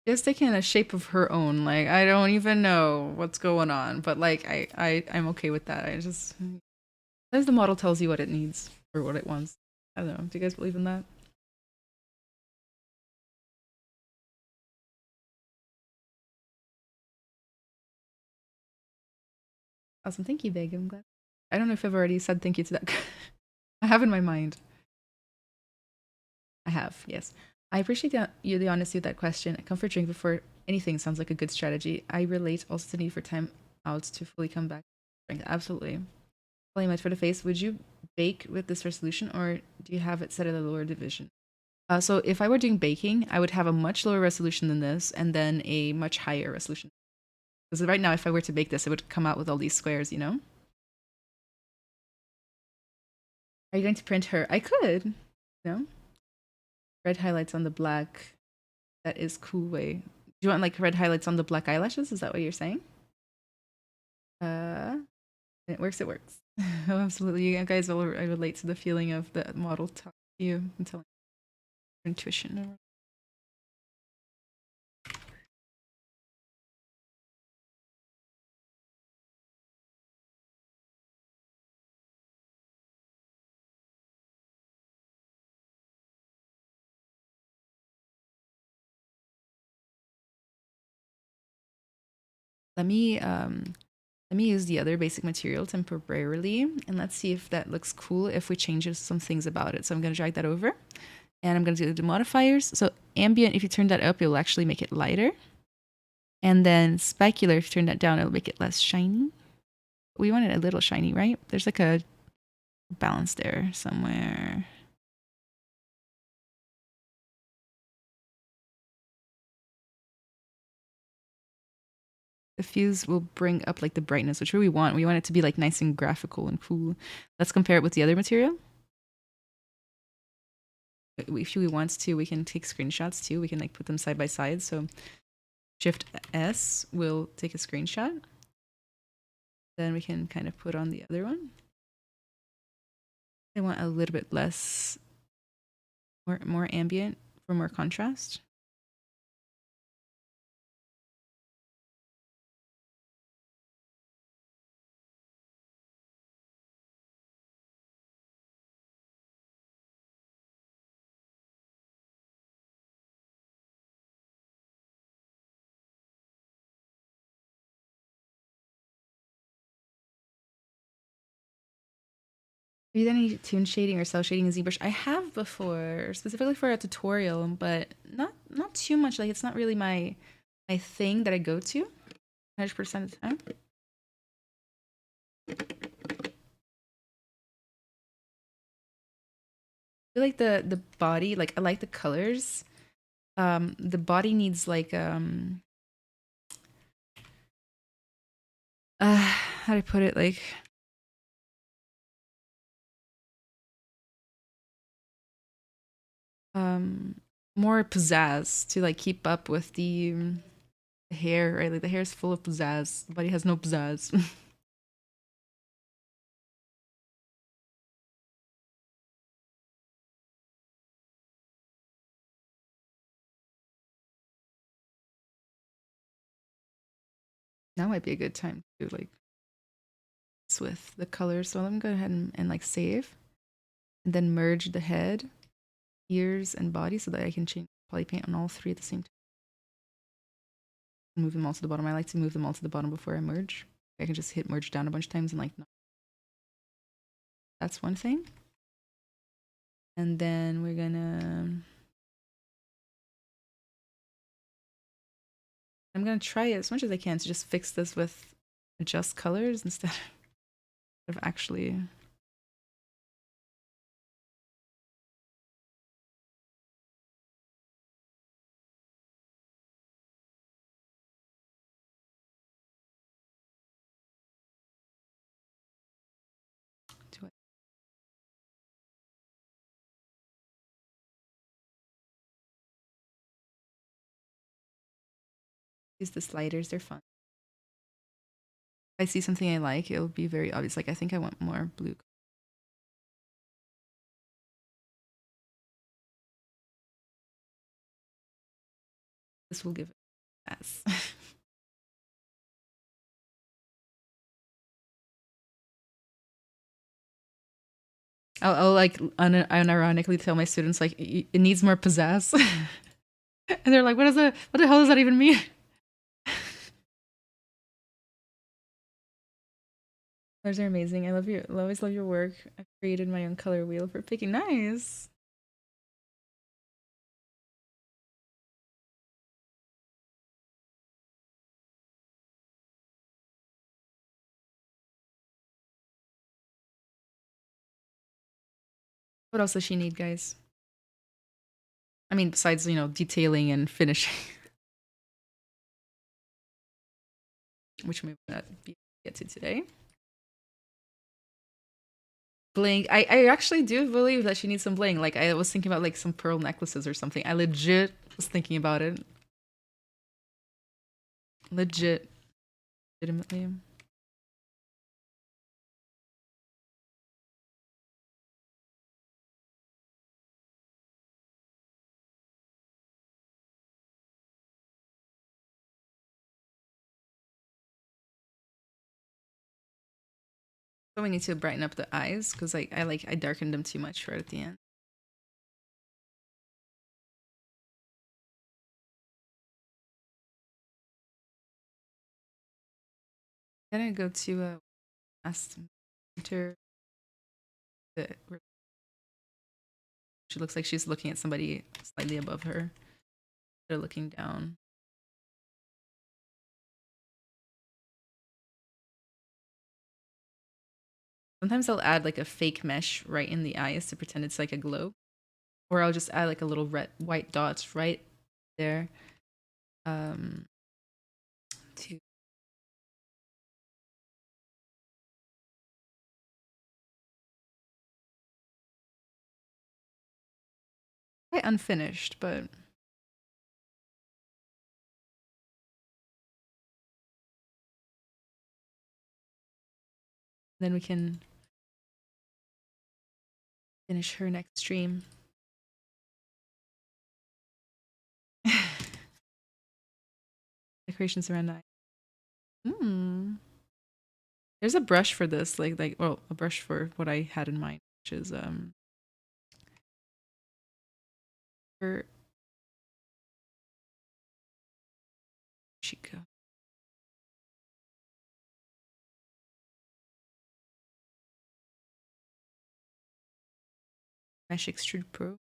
just taking a shape of her own. Like, I don't even know what's going on, but like, I'm okay with that. I just, as the model tells you what it needs or what it wants. I don't know. Do you guys believe in that? Awesome. Thank you, Big. I'm glad. I don't know if I've already said thank you to that. I have in my mind. I have, yes. I appreciate the honesty with that question. A comfort drink before anything sounds like a good strategy. I relate also to the need for time out to fully come back. Absolutely. Much for the face. Would you bake with this resolution or do you have it set at a lower division? So if I were doing baking, I would have a much lower resolution than this and then a much higher resolution. Because right now, if I were to bake this, it would come out with all these squares, you know? Are you going to print her? I could. No? Red highlights on the black. That is cool way. Do you want like red highlights on the black eyelashes? Is that what you're saying? It works, it works. Oh, absolutely. You guys will relate to the feeling of the model talk to you and telling your intuition. Let me use the other basic material temporarily and let's see if that looks cool if we change some things about it. So I'm going to drag that over and I'm going to do the modifiers. So ambient, if you turn that up, it will actually make it lighter. And then specular, if you turn that down, it'll make it less shiny. We want it a little shiny, right? There's like a balance there somewhere. The fuse will bring up like the brightness, which we want. We want it to be like nice and graphical and cool. Let's compare it with the other material. If we want to, we can take screenshots too. We can like put them side by side. So Shift S will take a screenshot. Then we can kind of put on the other one. I want a little bit less, more ambient for more contrast. Have you done any tune shading or cell shading in ZBrush? I have before, specifically for a tutorial, but not too much. Like it's not really my thing that I go to 100% of the time. I feel like the body, like I like the colors. The body needs like how do I put it? Like more pizzazz to like keep up with the hair, right? Like the hair is full of pizzazz. The body has no pizzazz. Now might be a good time to like with the colors. So let me go ahead and like save and then merge the head, ears, and body so that I can change poly paint on all three at the same time. Move them all to the bottom. I like to move them all to the bottom before I merge. I can just hit merge down a bunch of times and like, no. That's one thing. And then we're I'm gonna try as much as I can to just fix this with adjust colors instead of actually Use the sliders, they're fun. If I see something I like, it'll be very obvious. Like, I think I want more blue. This will give it a pass. I'll like unironically tell my students like it needs more pizzazz, and they're like, "What is that? What the hell does that even mean?" Colors are amazing. I love your, I always love your work. I've created my own color wheel for picking. Nice. What else does she need, guys? I mean, besides detailing and finishing, which we might not be able to get to today. Bling. I actually do believe that she needs some bling. Like I was thinking about like some pearl necklaces or something. I legit was thinking about it. Legitimately. So we need to brighten up the eyes because I darkened them too much right at the end. I'm gonna go to last center. She looks like she's looking at somebody slightly above her. They're looking down. Sometimes I'll add like a fake mesh right in the eyes to pretend it's like a globe. Or I'll just add like a little red white dots right there. To quite unfinished, but then we can finish her next stream. Decorations around eye. There's a brush for this, well, a brush for what I had in mind, which is for Chico. Mesh Extrude Pro.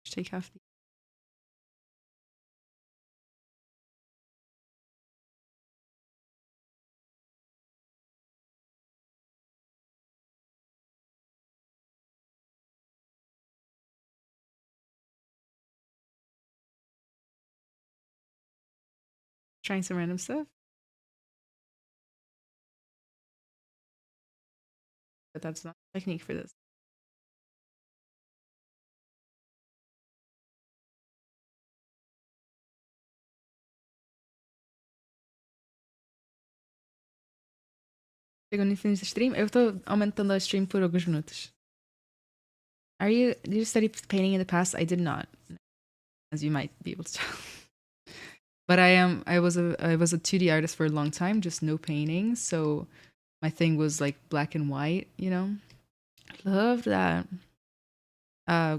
Take half the trying some random stuff. But that's not the technique for this. Chegou no fim da stream. Eu tô aumentando a stream por alguns minutos. Did you study painting in the past? I did not, as you might be able to tell. But I was a 2D artist for a long time, just no painting. So my thing was like black and white, Love that. Uh,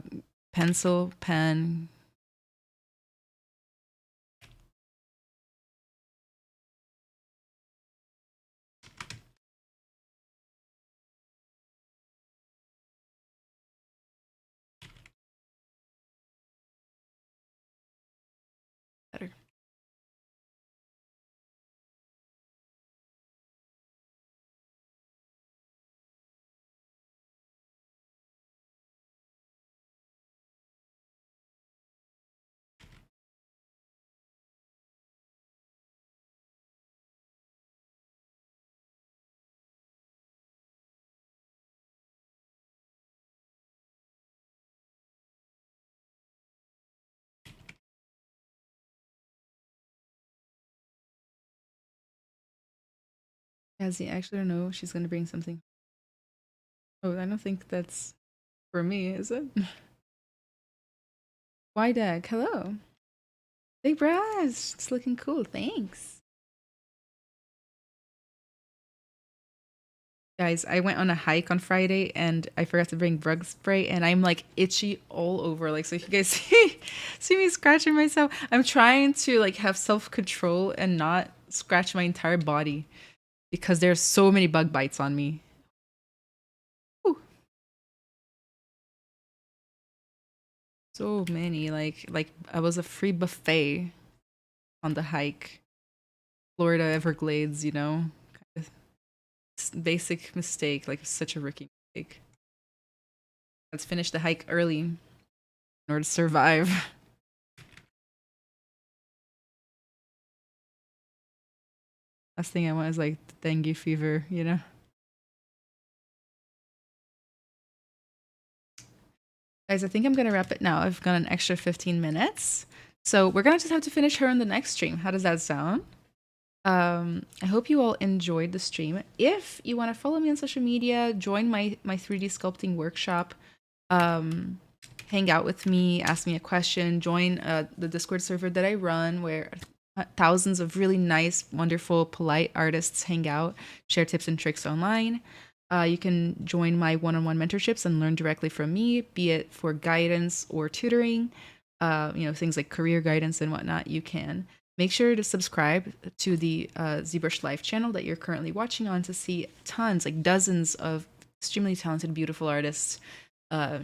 pencil, pen. Better. Cassie, actually, I don't know. She's gonna bring something. Oh, I don't think that's for me, is it? Why, Dag? Hello. Big brass. It's looking cool. Thanks. Guys, I went on a hike on Friday and I forgot to bring bug spray and I'm like itchy all over. Like, so if you guys see me scratching myself, I'm trying to like have self-control and not scratch my entire body because there's so many bug bites on me. Whew. So many. Like I was a free buffet on the hike. Florida Everglades, you know. Kind of basic mistake, like such a rookie mistake. Let's finish the hike early in order to survive. Last thing I want is like dengue fever, you know? Guys, I think I'm gonna wrap it now. I've got an extra 15 minutes. So we're gonna just have to finish her in the next stream. How does that sound? I hope you all enjoyed the stream. If you want to follow me on social media, join my 3D sculpting workshop, hang out with me, ask me a question, join the Discord server that I run where thousands of really nice, wonderful, polite artists hang out, share tips and tricks online. You can join my one-on-one mentorships and learn directly from me, be it for guidance or tutoring, things like career guidance and whatnot. You can. Make sure to subscribe to the ZBrush Live channel that you're currently watching on to see tons, like dozens of extremely talented, beautiful artists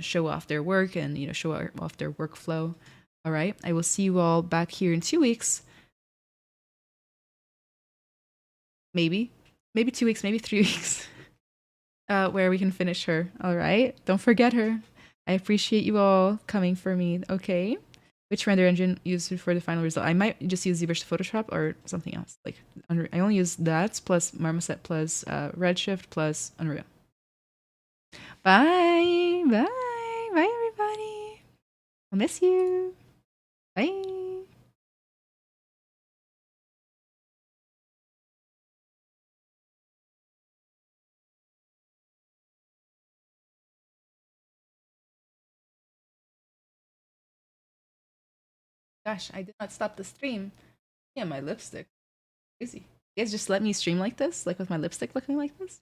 show off their work and show off their workflow. All right, I will see you all back here in 2 weeks. Maybe 2 weeks, maybe 3 weeks, where we can finish her. All right, don't forget her. I appreciate you all coming for me. Okay. Which render engine used for the final result? I might just use ZBrush to Photoshop or something else. Like I only use that plus Marmoset plus Redshift plus Unreal. Bye, bye, bye, everybody. I'll miss you. Bye. Gosh, I did not stop the stream. Yeah, my lipstick. Crazy. You guys just let me stream like this, like with my lipstick looking like this?